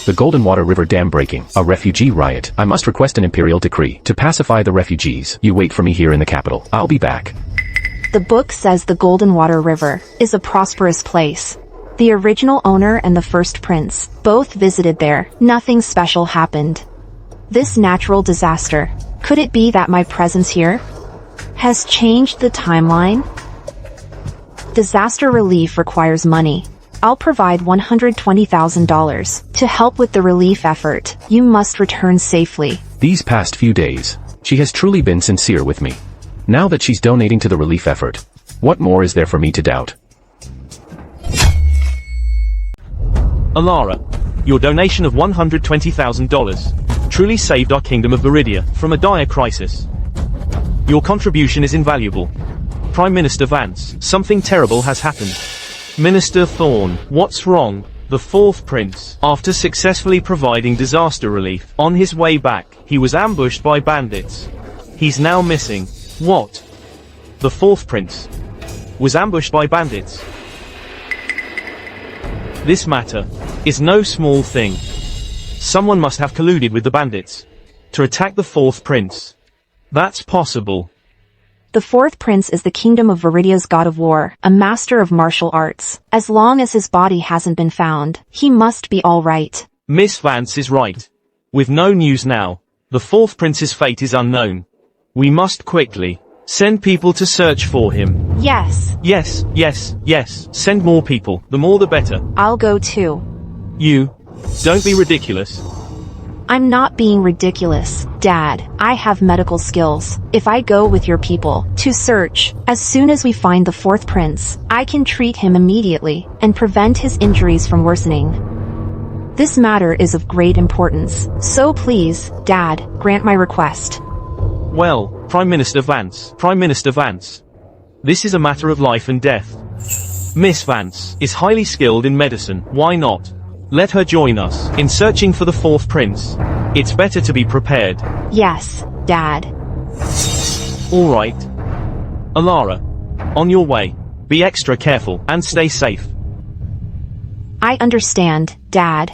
The Golden Water River Dam breaking, a refugee riot. I must request an imperial decree to pacify the refugees. You wait for me here in the capital. I'll be back. The book says the Golden Water River is a prosperous place. The original owner and the first prince both visited there. Nothing special happened. This natural disaster, could it be that my presence here has changed the timeline? Disaster relief requires money. I'll provide $120,000 to help with the relief effort. You must return safely. These past few days, she has truly been sincere with me. Now that she's donating to the relief effort, what more is there for me to doubt? Ilara, your donation of $120,000 truly saved our kingdom of Viridia from a dire crisis. Your contribution is invaluable. Prime Minister Vance, something terrible has happened. Minister Thorne, what's wrong? The fourth prince, after successfully providing disaster relief, on his way back, he was ambushed by bandits. He's now missing. What? The fourth prince was ambushed by bandits. This matter is no small thing. Someone must have colluded with the bandits to attack the fourth prince. That's possible. The fourth prince is the kingdom of Viridia's god of war, a master of martial arts. As long as his body hasn't been found, he must be all right. Miss Vance is right. With no news now, the fourth prince's fate is unknown. We must quickly send people to search for him. Yes. Yes, yes, yes. Send more people. The more the better. I'll go too. You. Don't be ridiculous. I'm not being ridiculous, Dad. I have medical skills. If I go with your people to search, as soon as we find the fourth prince, I can treat him immediately and prevent his injuries from worsening. This matter is of great importance, so please, Dad, grant my request. Well, Prime Minister Vance. Prime Minister Vance. This is a matter of life and death. Miss Vance is highly skilled in medicine. Why not? Let her join us in searching for the fourth prince. It's better to be prepared. Yes, Dad. All right. Alara, on your way. Be extra careful and stay safe. I understand, Dad.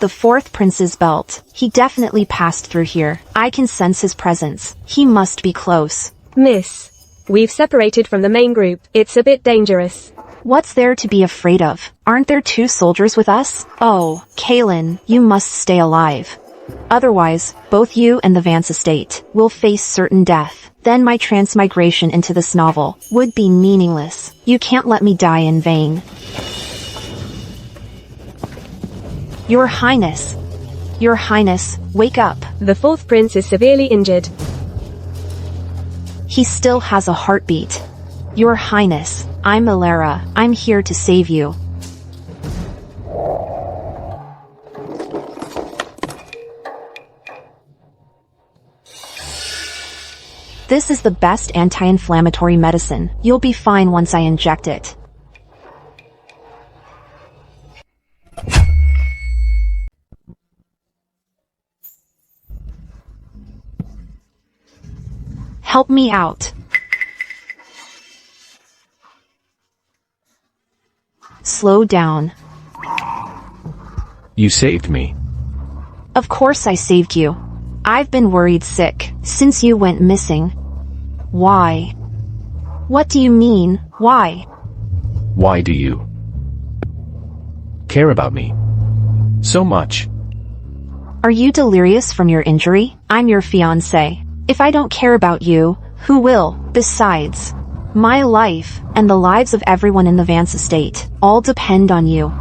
The fourth prince's belt. He definitely passed through here. I can sense his presence. He must be close. Miss, we've separated from the main group. It's a bit dangerous. What's there to be afraid of? Aren't there 2 soldiers with us? Oh, Kaylin, you must stay alive. Otherwise, both you and the Vance estate will face certain death. Then my transmigration into this novel would be meaningless. You can't let me die in vain. Your Highness. Your Highness, wake up. The fourth prince is severely injured. He still has a heartbeat. Your Highness, I'm Alara. I'm here to save you. This is the best anti-inflammatory medicine. You'll be fine once I inject it. Help me out. Slow down. You saved me. Of course I saved you. I've been worried sick since you went missing. Why? What do you mean, why? Why do you care about me so much? Are you delirious from your injury? I'm your fiancé. If I don't care about you, who will? Besides, my life and the lives of everyone in the Vance estate all depend on you.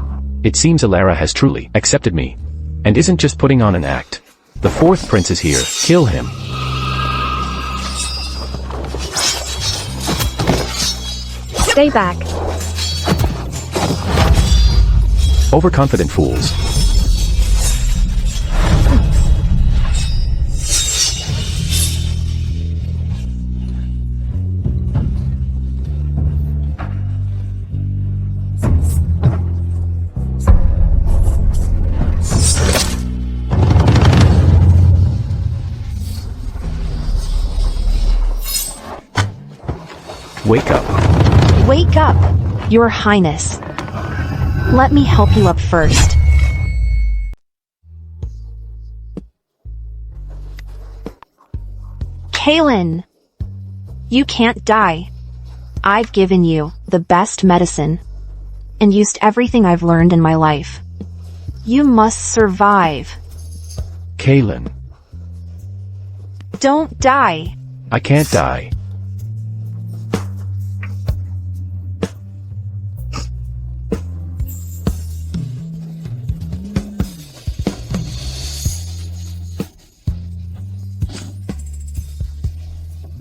It seems Alara has truly accepted me, and isn't just putting on an act. The fourth prince is here. Kill him. Stay back. Overconfident fools. Wake up. Wake up, Your Highness. Let me help you up first. Kaylin! You can't die. I've given you the best medicine and used everything I've learned in my life. You must survive. Kaylin. Don't die. I can't die.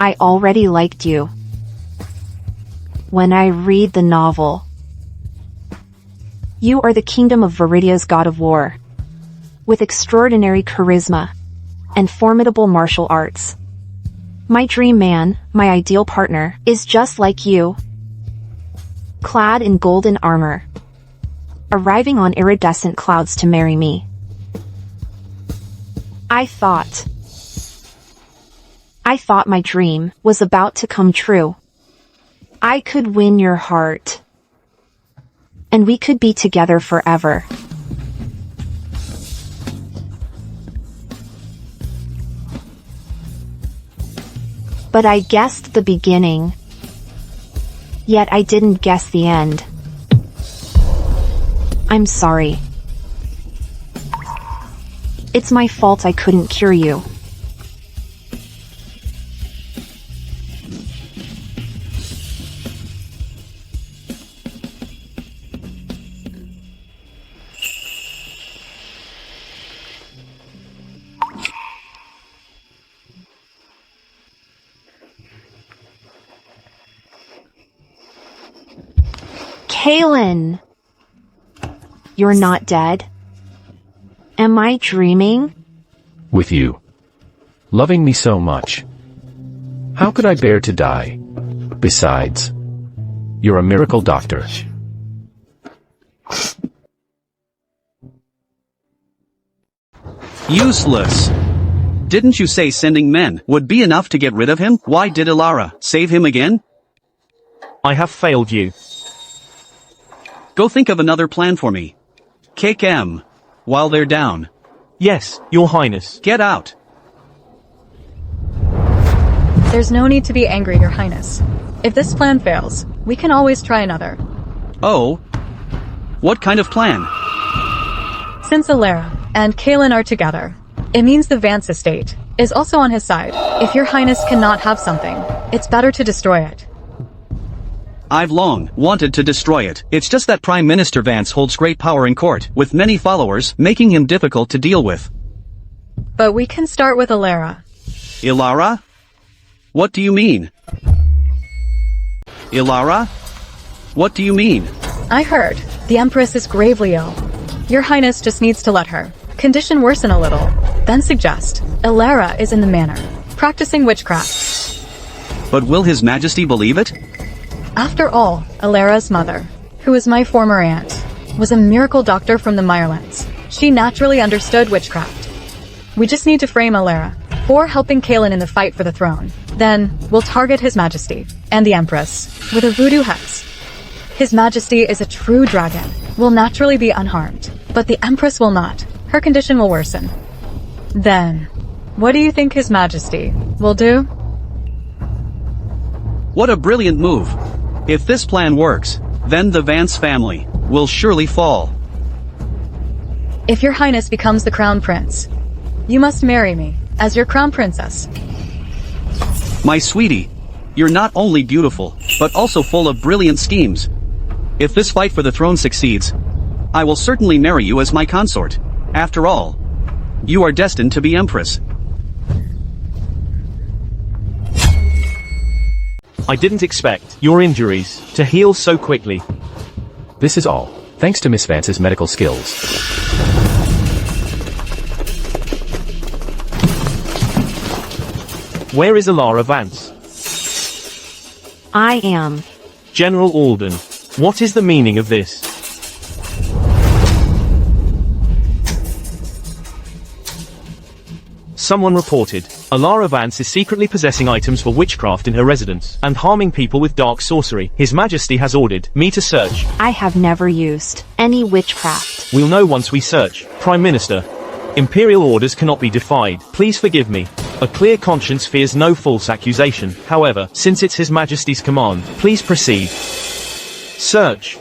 I already liked you. When I read the novel, you are the kingdom of Viridia's god of war, with extraordinary charisma and formidable martial arts. My dream man, my ideal partner, is just like you, clad in golden armor, arriving on iridescent clouds to marry me. I thought my dream was about to come true. I could win your heart, and we could be together forever. But I guessed the beginning, yet I didn't guess the end. I'm sorry. It's my fault I couldn't cure you. Kaylin! You're not dead? Am I dreaming? With you. Loving me so much. How could I bear to die? Besides, you're a miracle doctor. Useless. Didn't you say sending men would be enough to get rid of him? Why did Ilara save him again? I have failed you. Go think of another plan for me. Kick M. While they're down. Yes, Your Highness. Get out. There's no need to be angry, Your Highness. If this plan fails, we can always try another. Oh? What kind of plan? Since Ilara and Kaylin are together, it means the Vance estate is also on his side. If Your Highness cannot have something, it's better to destroy it. I've long wanted to destroy it. It's just that Prime Minister Vance holds great power in court, with many followers, making him difficult to deal with. But we can start with Ilara. Ilara? What do you mean? Ilara? What do you mean? I heard the Empress is gravely ill. Your Highness just needs to let her condition worsen a little, then suggest Ilara is in the manor, practicing witchcraft. But will His Majesty believe it? After all, Ilara's mother, who is my former aunt, was a miracle doctor from the Mirelands. She naturally understood witchcraft. We just need to frame Ilara for helping Kaylin in the fight for the throne. Then, we'll target His Majesty and the Empress with a voodoo hex. His Majesty is a true dragon, will naturally be unharmed, but the Empress will not. Her condition will worsen. Then, what do you think His Majesty will do? What a brilliant move. If this plan works, then the Vance family will surely fall. If Your Highness becomes the Crown Prince, you must marry me as your Crown Princess. My sweetie, you're not only beautiful, but also full of brilliant schemes. If this fight for the throne succeeds, I will certainly marry you as my consort. After all, you are destined to be Empress. I didn't expect your injuries to heal so quickly. This is all, thanks to Miss Vance's medical skills. Where is Ilara Vance? I am. General Alden. What is the meaning of this? Someone reported, Ilara Vance is secretly possessing items for witchcraft in her residence, and harming people with dark sorcery. His Majesty has ordered me to search. I have never used any witchcraft. We'll know once we search. Prime Minister. Imperial orders cannot be defied. Please forgive me. A clear conscience fears no false accusation. However, since it's His Majesty's command, please proceed. Search.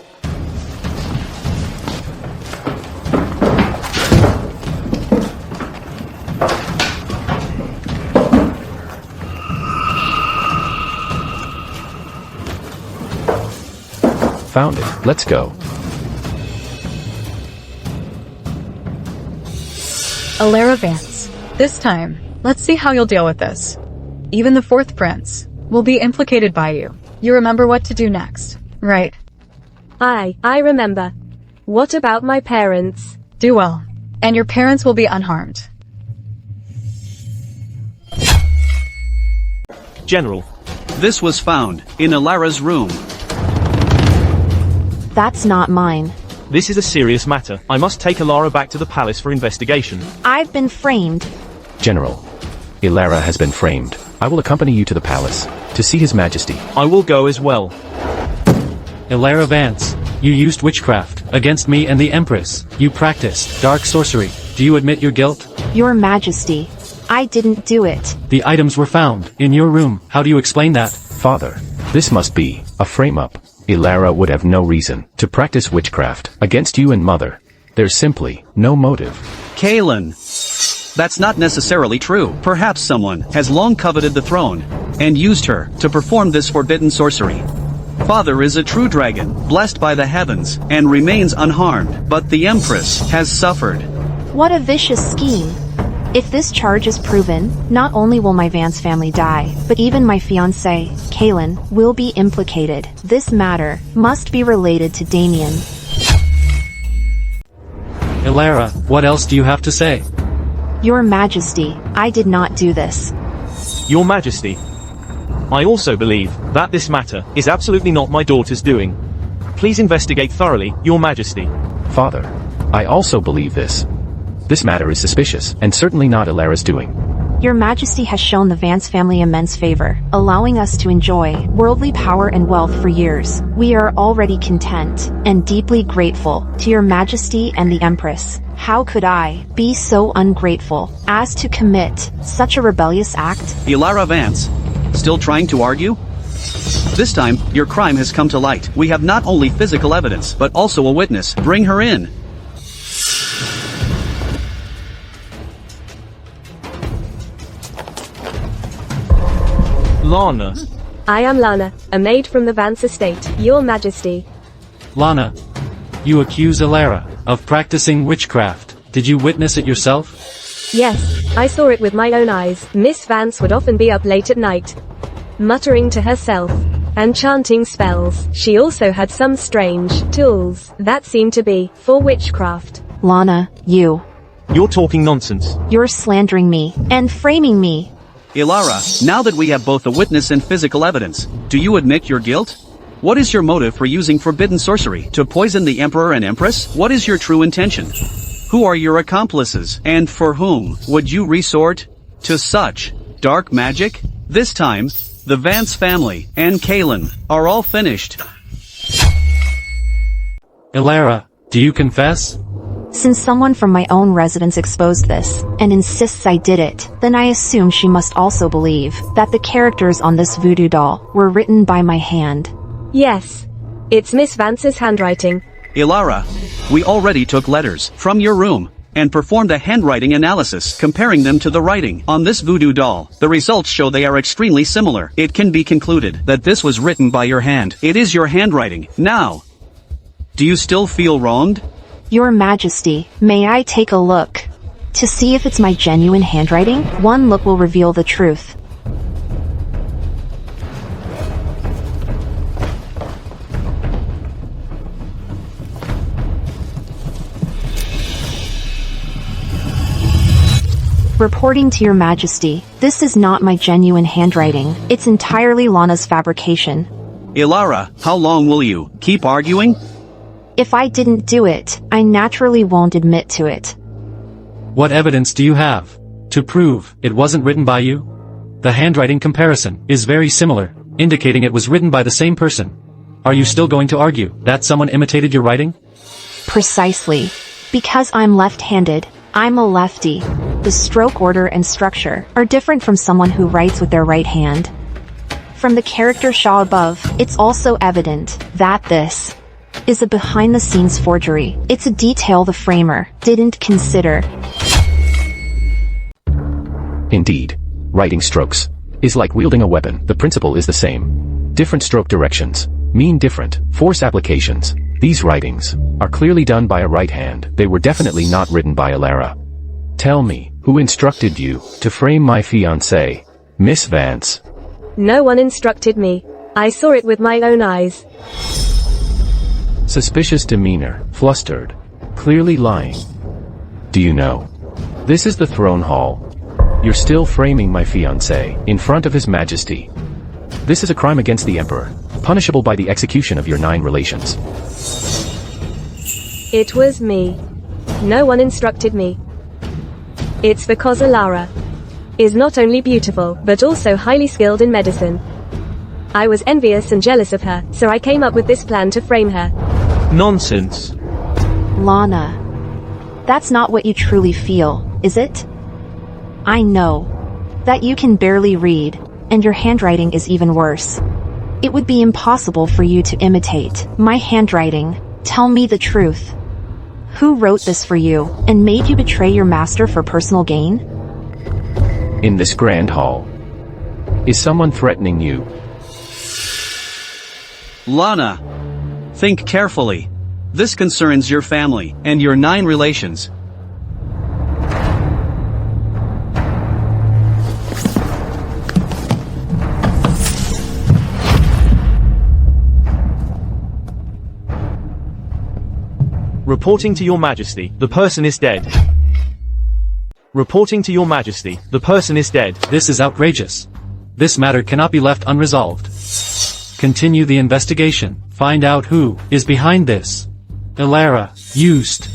Found it. Let's go. Ilara Vance. This time, let's see how you'll deal with this. Even the fourth prince will be implicated by you. You remember what to do next, right? I remember. What about my parents? Do well, and your parents will be unharmed. General. This was found in Ilara's room. That's not mine. This is a serious matter. I must take Ilara back to the palace for investigation. I've been framed. General. Ilara has been framed. I will accompany you to the palace, to see His Majesty. I will go as well. Ilara Vance, you used witchcraft against me and the Empress. You practiced dark sorcery. Do you admit your guilt? Your Majesty, I didn't do it. The items were found in your room. How do you explain that? Father, this must be a frame-up. Ilara would have no reason to practice witchcraft against you and Mother. There's simply no motive. Kaylin. That's not necessarily true. Perhaps someone has long coveted the throne and used her to perform this forbidden sorcery. Father is a true dragon, blessed by the heavens, and remains unharmed, but the Empress has suffered. What a vicious scheme. If this charge is proven, not only will my Vance family die, but even my fiancé, Kaylin, will be implicated. This matter must be related to Damien. Elara, what else do you have to say? Your Majesty, I did not do this. Your Majesty, I also believe that this matter is absolutely not my daughter's doing. Please investigate thoroughly, Your Majesty. Father, I also believe this. This matter is suspicious, and certainly not Elara's doing. Your Majesty has shown the Vance family immense favor, allowing us to enjoy worldly power and wealth for years. We are already content and deeply grateful to Your Majesty and the Empress. How could I be so ungrateful as to commit such a rebellious act? Elara Vance, still trying to argue? This time, your crime has come to light. We have not only physical evidence, but also a witness. Bring her in. Lana. I am Lana, a maid from the Vance estate, Your Majesty. Lana, you accuse Elara of practicing witchcraft. Did you witness it yourself? Yes, I saw it with my own eyes. Miss Vance would often be up late at night, muttering to herself and chanting spells. She also had some strange tools that seemed to be for witchcraft. Lana, You're talking nonsense. you're slandering me and framing me. Elara, now that we have both a witness and physical evidence, do you admit your guilt? What is your motive for using forbidden sorcery to poison the Emperor and Empress? What is your true intention? Who are your accomplices, and for whom would you resort to such dark magic? This time, the Vance family and Kaylin are all finished. Elara, do you confess? Since someone from my own residence exposed this, and insists I did it, then I assume she must also believe that the characters on this voodoo doll were written by my hand. Yes, it's Miss Vance's handwriting. Elara, we already took letters from your room and performed a handwriting analysis comparing them to the writing on this voodoo doll. The results show they are extremely similar. It can be concluded that this was written by your hand. It is your handwriting. Now, do you still feel wronged? Your Majesty, may I take a look to see if it's my genuine handwriting? One look will reveal the truth. Reporting to Your Majesty, this is not my genuine handwriting. It's entirely Lana's fabrication. Elara, how long will you keep arguing? If I didn't do it, I naturally won't admit to it. What evidence do you have to prove it wasn't written by you? The handwriting comparison is very similar, indicating it was written by the same person. Are you still going to argue that someone imitated your writing? Precisely. Because I'm left-handed, I'm a lefty. The stroke order and structure are different from someone who writes with their right hand. From the character Shaw above, it's also evident that this is a behind-the-scenes forgery. It's a detail the framer didn't consider. Indeed, writing strokes is like wielding a weapon. The principle is the same. Different stroke directions mean different force applications. These writings are clearly done by a right hand. They were definitely not written by Elara. Tell me, who instructed you to frame my fiancée, Miss Vance? No one instructed me. I saw it with my own eyes. Suspicious demeanor, flustered, clearly lying. Do you know? This is the throne hall. You're still framing my fiancé in front of His Majesty. This is a crime against the Emperor, punishable by the execution of your 9 relations. It was me. No one instructed me. It's because Elara is not only beautiful, but also highly skilled in medicine. I was envious and jealous of her, so I came up with this plan to frame her. Nonsense. Lana, that's not what you truly feel, is it? I know that you can barely read, and your handwriting is even worse. It would be impossible for you to imitate my handwriting. Tell me the truth. Who wrote this for you, and made you betray your master for personal gain? In this grand hall, is someone threatening you? Lana, think carefully. This concerns your family and your 9 relations. Reporting to your majesty, the person is dead. Reporting to your majesty, the person is dead. This is outrageous. This matter cannot be left unresolved. Continue the investigation. Find out who is behind this. Elara used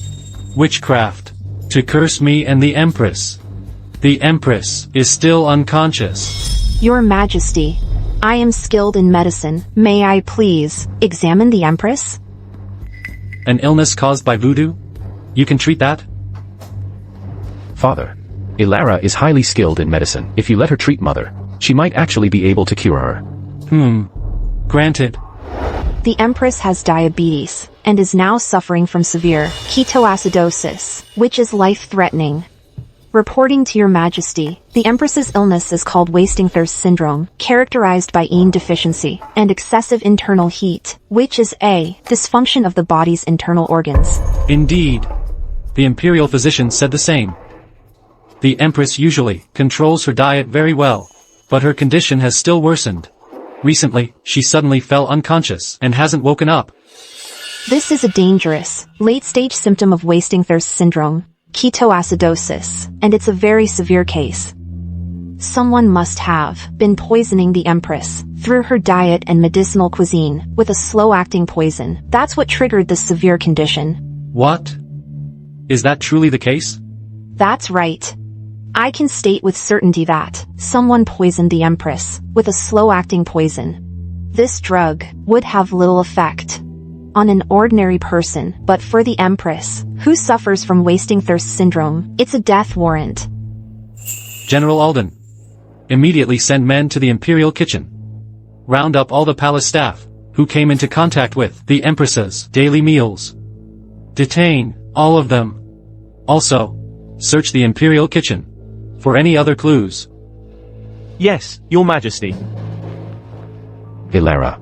witchcraft to curse me and the Empress. The Empress is still unconscious. Your Majesty, I am skilled in medicine. May I please examine the Empress? An illness caused by voodoo? You can treat that? Father, Elara is highly skilled in medicine. If you let her treat Mother, she might actually be able to cure her. Granted. The Empress has diabetes, and is now suffering from severe ketoacidosis, which is life-threatening. Reporting to your Majesty, the Empress's illness is called wasting thirst syndrome, characterized by yin deficiency and excessive internal heat, which is a dysfunction of the body's internal organs. Indeed. The imperial physician said the same. The Empress usually controls her diet very well, but her condition has still worsened. Recently, she suddenly fell unconscious and hasn't woken up. This is a dangerous, late-stage symptom of wasting thirst syndrome, ketoacidosis, and it's a very severe case. Someone must have been poisoning the Empress through her diet and medicinal cuisine with a slow-acting poison. That's what triggered this severe condition. What? Is that truly the case? That's right. I can state with certainty that someone poisoned the Empress with a slow-acting poison. This drug would have little effect on an ordinary person, but for the Empress, who suffers from wasting thirst syndrome, it's a death warrant. General Alden, immediately send men to the Imperial kitchen. Round up all the palace staff who came into contact with the Empress's daily meals. Detain all of them. Also, search the Imperial kitchen for any other clues. Yes, your majesty. Elara.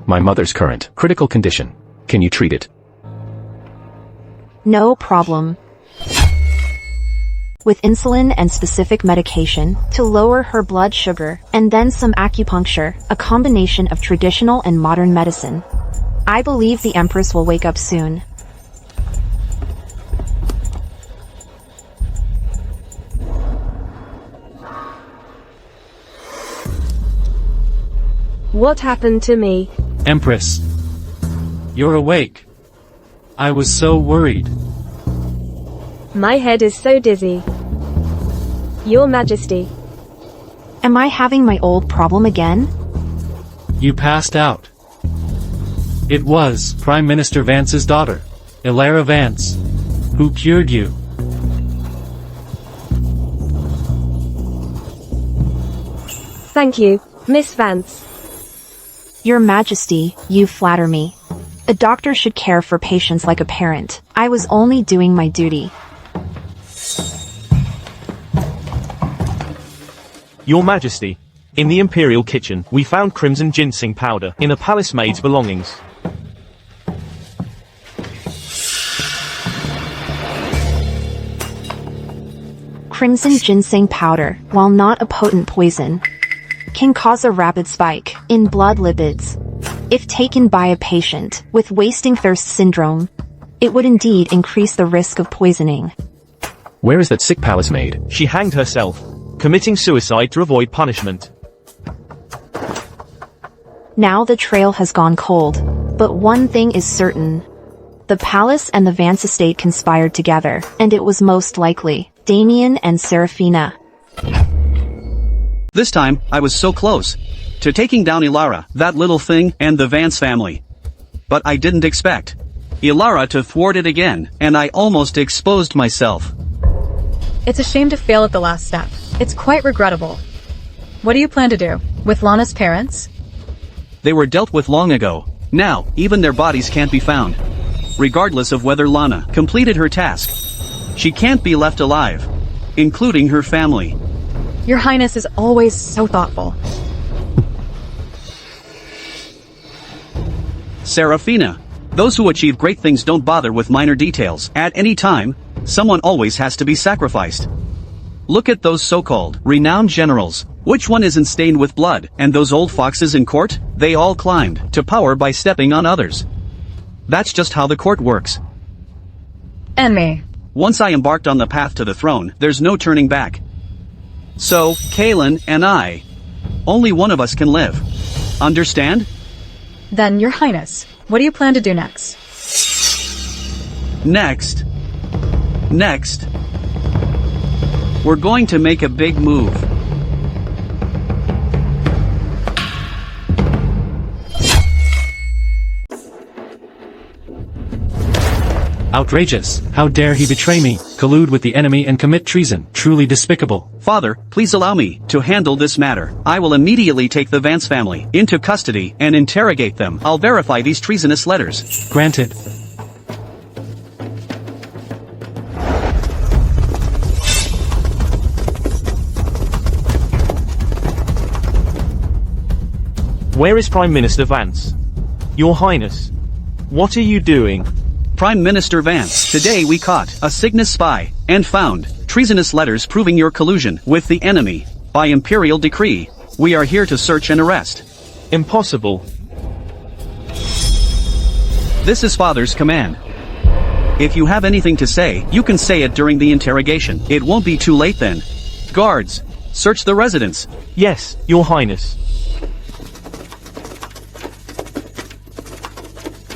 My mother's current critical condition. Can you treat it? No problem. With insulin and specific medication to lower her blood sugar, and then some acupuncture, a combination of traditional and modern medicine. I believe the Empress will wake up soon. What happened to me? Empress. You're awake. I was so worried. My head is so dizzy. Your Majesty. Am I having my old problem again? You passed out. It was Prime Minister Vance's daughter, Elara Vance, who cured you. Thank you, Miss Vance. Your Majesty, you flatter me. A doctor should care for patients like a parent. I was only doing my duty. Your majesty. In the Imperial kitchen, we found crimson ginseng powder in a palace maid's belongings. Crimson ginseng powder, while not a potent poison, can cause a rapid spike in blood lipids. If taken by a patient with wasting thirst syndrome, it would indeed increase the risk of poisoning. Where is that sick palace maid? She hanged herself, committing suicide to avoid punishment. Now the trail has gone cold, but one thing is certain. The palace and the Vance estate conspired together, and it was most likely Damien and Serafina. This time, I was so close to taking down Elara, that little thing, and the Vance family. But I didn't expect Elara to thwart it again, and I almost exposed myself. It's a shame to fail at the last step. It's quite regrettable. What do you plan to do? With Lana's parents? They were dealt with long ago. Now, even their bodies can't be found. Regardless of whether Lana completed her task, she can't be left alive, including her family. Your Highness is always so thoughtful. Serafina. Those who achieve great things don't bother with minor details. At any time, someone always has to be sacrificed. Look at those so-called renowned generals. Which one isn't stained with blood? And those old foxes in court? They all climbed to power by stepping on others. That's just how the court works. And me. Once I embarked on the path to the throne, there's no turning back. So, Kaelin and I. Only one of us can live. Understand? Then, Your Highness, what do you plan to do next? Next. We're going to make a big move. Outrageous. How dare he betray me, collude with the enemy and commit treason. Truly despicable. Father, please allow me to handle this matter. I will immediately take the Vance family into custody and interrogate them. I'll verify these treasonous letters. Granted. Where is Prime Minister Vance? Your Highness. What are you doing? Prime Minister Vance, today we caught a Cygnus spy and found treasonous letters proving your collusion with the enemy. By imperial decree, we are here to search and arrest. Impossible. This is Father's command. If you have anything to say, you can say it during the interrogation. It won't be too late then. Guards, search the residence. Yes, Your Highness.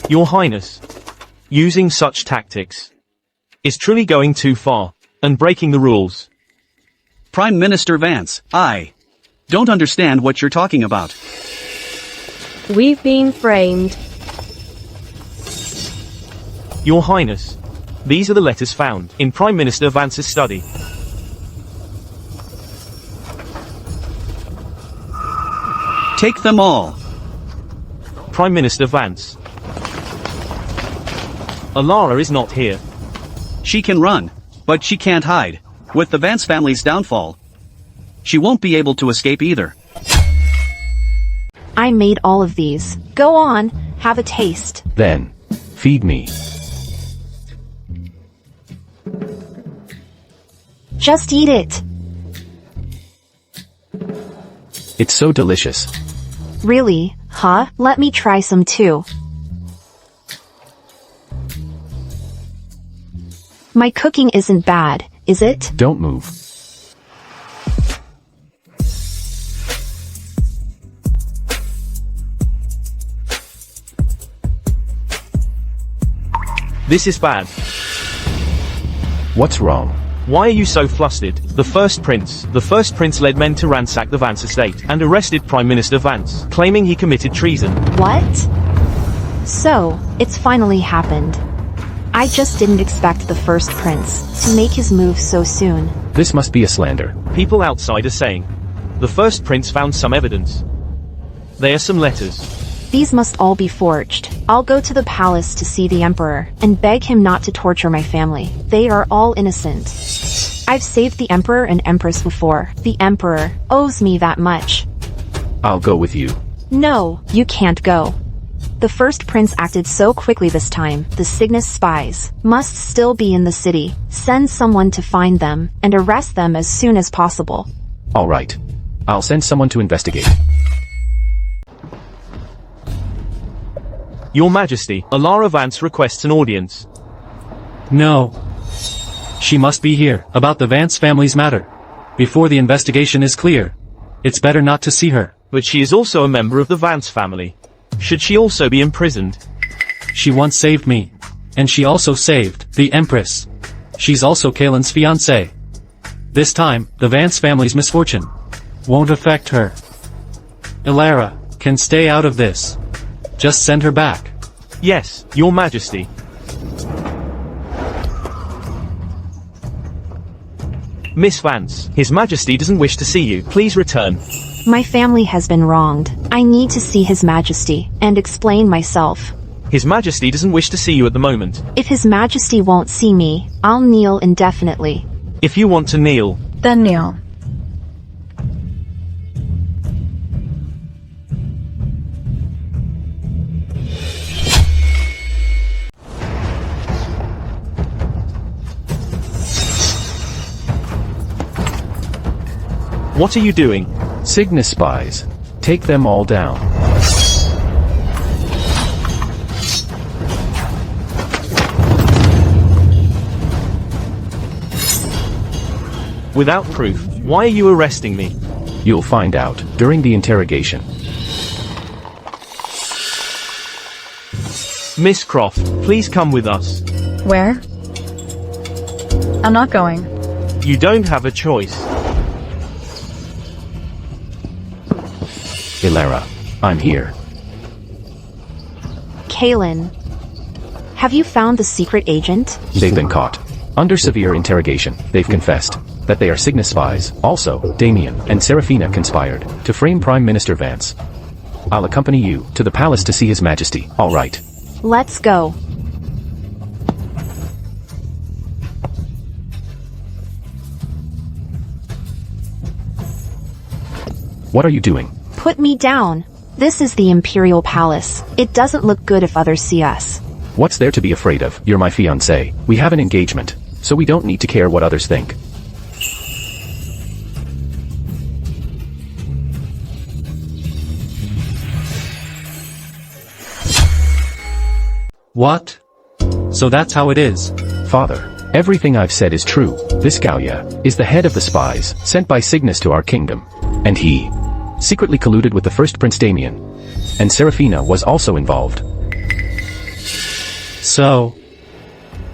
Your Highness. Using such tactics is truly going too far and breaking the rules. Prime Minister Vance, I don't understand what you're talking about. We've been framed. Your Highness. These are the letters found in Prime Minister Vance's study. Take them all. Prime Minister Vance. Alara is not here. She can run, but she can't hide. With the Vance family's downfall, she won't be able to escape either. I made all of these. Go on, have a taste. Then, feed me. Just eat it. It's so delicious. Really, huh? Let me try some too. My cooking isn't bad, is it? Don't move. This is bad. What's wrong? Why are you so flustered? The first prince led men to ransack the Vance estate and arrested Prime Minister Vance, claiming he committed treason. What? So, it's finally happened. I just didn't expect the first prince to make his move so soon. This must be a slander. People outside are saying the first prince found some evidence. There are some letters. These must all be forged. I'll go to the palace to see the emperor and beg him not to torture my family. They are all innocent. I've saved the emperor and empress before. The emperor owes me that much. I'll go with you. No, you can't go. The first prince acted so quickly this time. The Cygnus spies must still be in the city. Send someone to find them and arrest them as soon as possible. All right. I'll send someone to investigate. Your Majesty, Alara Vance requests an audience. No. She must be here, about the Vance family's matter. Before the investigation is clear, it's better not to see her. But she is also a member of the Vance family. Should she also be imprisoned? She once saved me. And she also saved the Empress. She's also Kaelin's fiancée. This time, the Vance family's misfortune won't affect her. Alara can stay out of this. Just send her back. Yes, Your Majesty. Miss Vance, His Majesty doesn't wish to see you. Please return. My family has been wronged. I need to see His Majesty and explain myself. His Majesty doesn't wish to see you at the moment. If His Majesty won't see me, I'll kneel indefinitely. If you want to kneel, Then kneel. what are you doing? Cygnus spies. Take them all down. Without proof, why are you arresting me? You'll find out during the interrogation. Miss Croft, please come with us. Where? I'm not going. You don't have a choice. Ilara, I'm here. Kaylin, have you found the secret agent? They've been caught. Under severe interrogation, they've confessed that they are Cygnus spies. Also, Damien and Seraphina conspired to frame Prime Minister Vance. I'll accompany you to the palace to see His Majesty, all right? Let's go. What are you doing? Put me down. This is the Imperial Palace. It doesn't look good if others see us. What's there to be afraid of? You're my fiancé. We have an engagement, so we don't need to care what others think. What? So that's how it is. Father, everything I've said is true. This Gallia is the head of the spies sent by Cygnus to our kingdom. And he secretly colluded with the first Prince Damien. And Seraphina was also involved. So,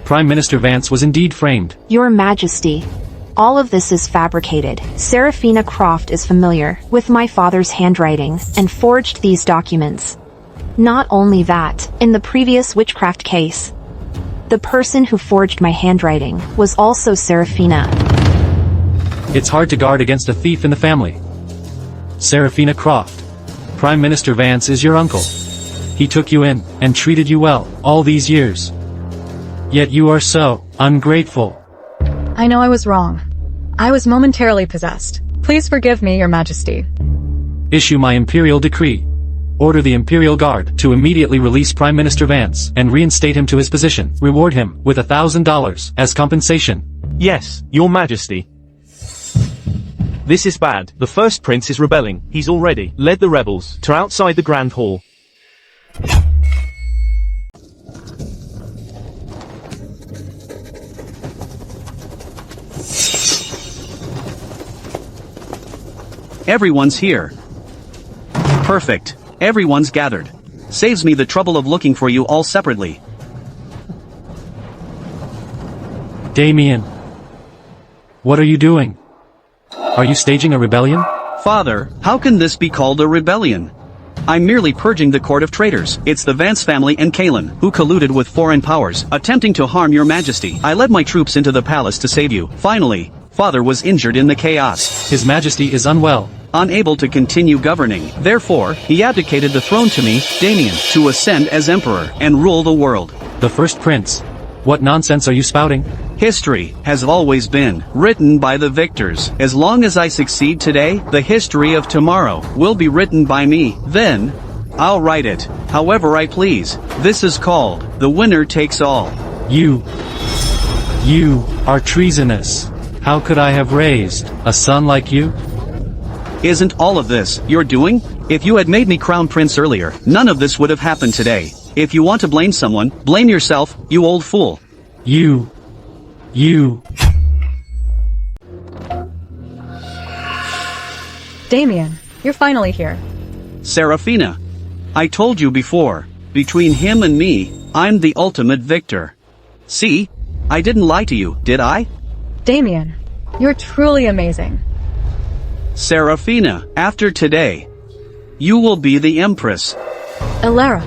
Prime Minister Vance was indeed framed. Your Majesty, all of this is fabricated. Seraphina Croft is familiar with my father's handwriting and forged these documents. Not only that, in the previous witchcraft case, the person who forged my handwriting was also Seraphina. It's hard to guard against a thief in the family. Seraphina Croft. Prime Minister Vance is your uncle. He took you in and treated you well all these years. Yet you are so ungrateful. I know I was wrong. I was momentarily possessed. Please forgive me, Your Majesty. Issue my imperial decree. Order the Imperial Guard to immediately release Prime Minister Vance and reinstate him to his position. Reward him with $1,000 as compensation. Yes, Your Majesty. This is bad. The first prince is rebelling. He's already led the rebels to outside the Grand Hall. Everyone's here. Perfect. Everyone's gathered. Saves me the trouble of looking for you all separately. Damien. What are you doing? Are you staging a rebellion? Father, how can this be called a rebellion? I'm merely purging the court of traitors. It's the Vance family and Kaylin, who colluded with foreign powers, attempting to harm your majesty. I led my troops into the palace to save you. Finally, father was injured in the chaos. His Majesty is unwell. Unable to continue governing. Therefore, he abdicated the throne to me, Damien, to ascend as emperor and rule the world. The first prince. What nonsense are you spouting? History has always been written by the victors. As long as I succeed today, the history of tomorrow will be written by me. Then, I'll write it however I please. This is called the winner takes all. You are treasonous. How could I have raised a son like you? Isn't all of this your doing? If you had made me crown prince earlier, none of this would have happened today. If you want to blame someone, blame yourself, you old fool. You. Damien, you're finally here. Seraphina. I told you before, between him and me, I'm the ultimate victor. See? I didn't lie to you, did I? Damien, you're truly amazing. Seraphina, after today, you will be the empress. Ilara,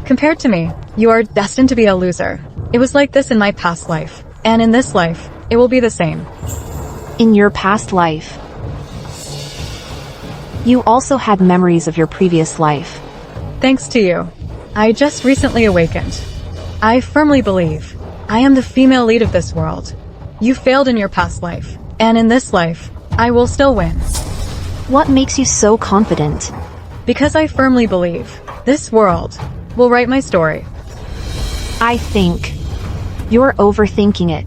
compared to me, you are destined to be a loser. It was like this in my past life, and in this life, it will be the same. In your past life, you also had memories of your previous life. Thanks to you, I just recently awakened. I firmly believe I am the female lead of this world. You failed in your past life, and in this life, I will still win. What makes you so confident? Because I firmly believe this world will write my story. I think you're overthinking it.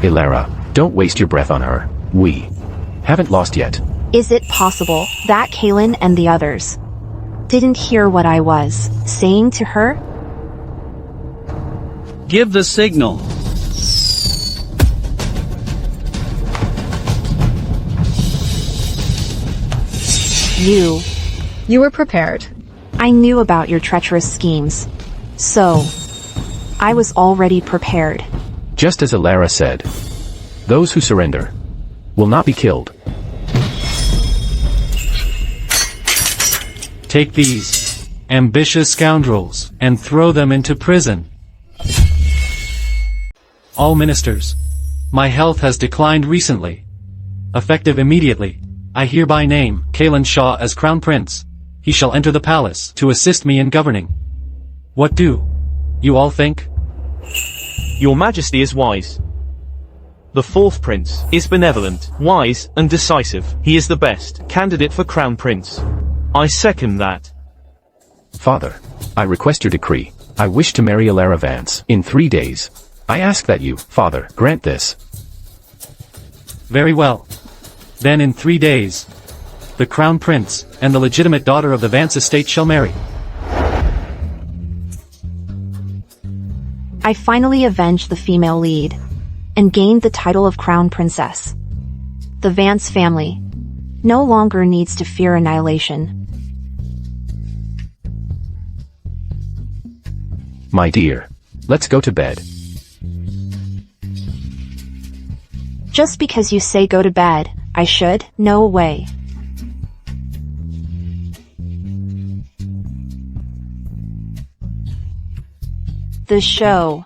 Ilara, don't waste your breath on her. We haven't lost yet. Is it possible that Kaylin and the others didn't hear what I was saying to her? Give the signal. You were prepared. I knew about your treacherous schemes. So, I was already prepared. Just as Alara said, those who surrender will not be killed. Take these ambitious scoundrels and throw them into prison. All ministers. My health has declined recently. Effective immediately, I hereby name Kalen Shah as Crown Prince. He shall enter the palace to assist me in governing. What do you all think? Your Majesty is wise. The fourth prince is benevolent, wise, and decisive. He is the best candidate for Crown Prince. I second that. Father, I request your decree. I wish to marry Alara Vance in 3 days. I ask that you, Father, grant this. Very well. Then in 3 days, the Crown Prince and the legitimate daughter of the Vance estate shall marry. I finally avenged the female lead and gained the title of Crown Princess. The Vance family no longer needs to fear annihilation. My dear, let's go to bed. Just because you say go to bed, I should? No way. The show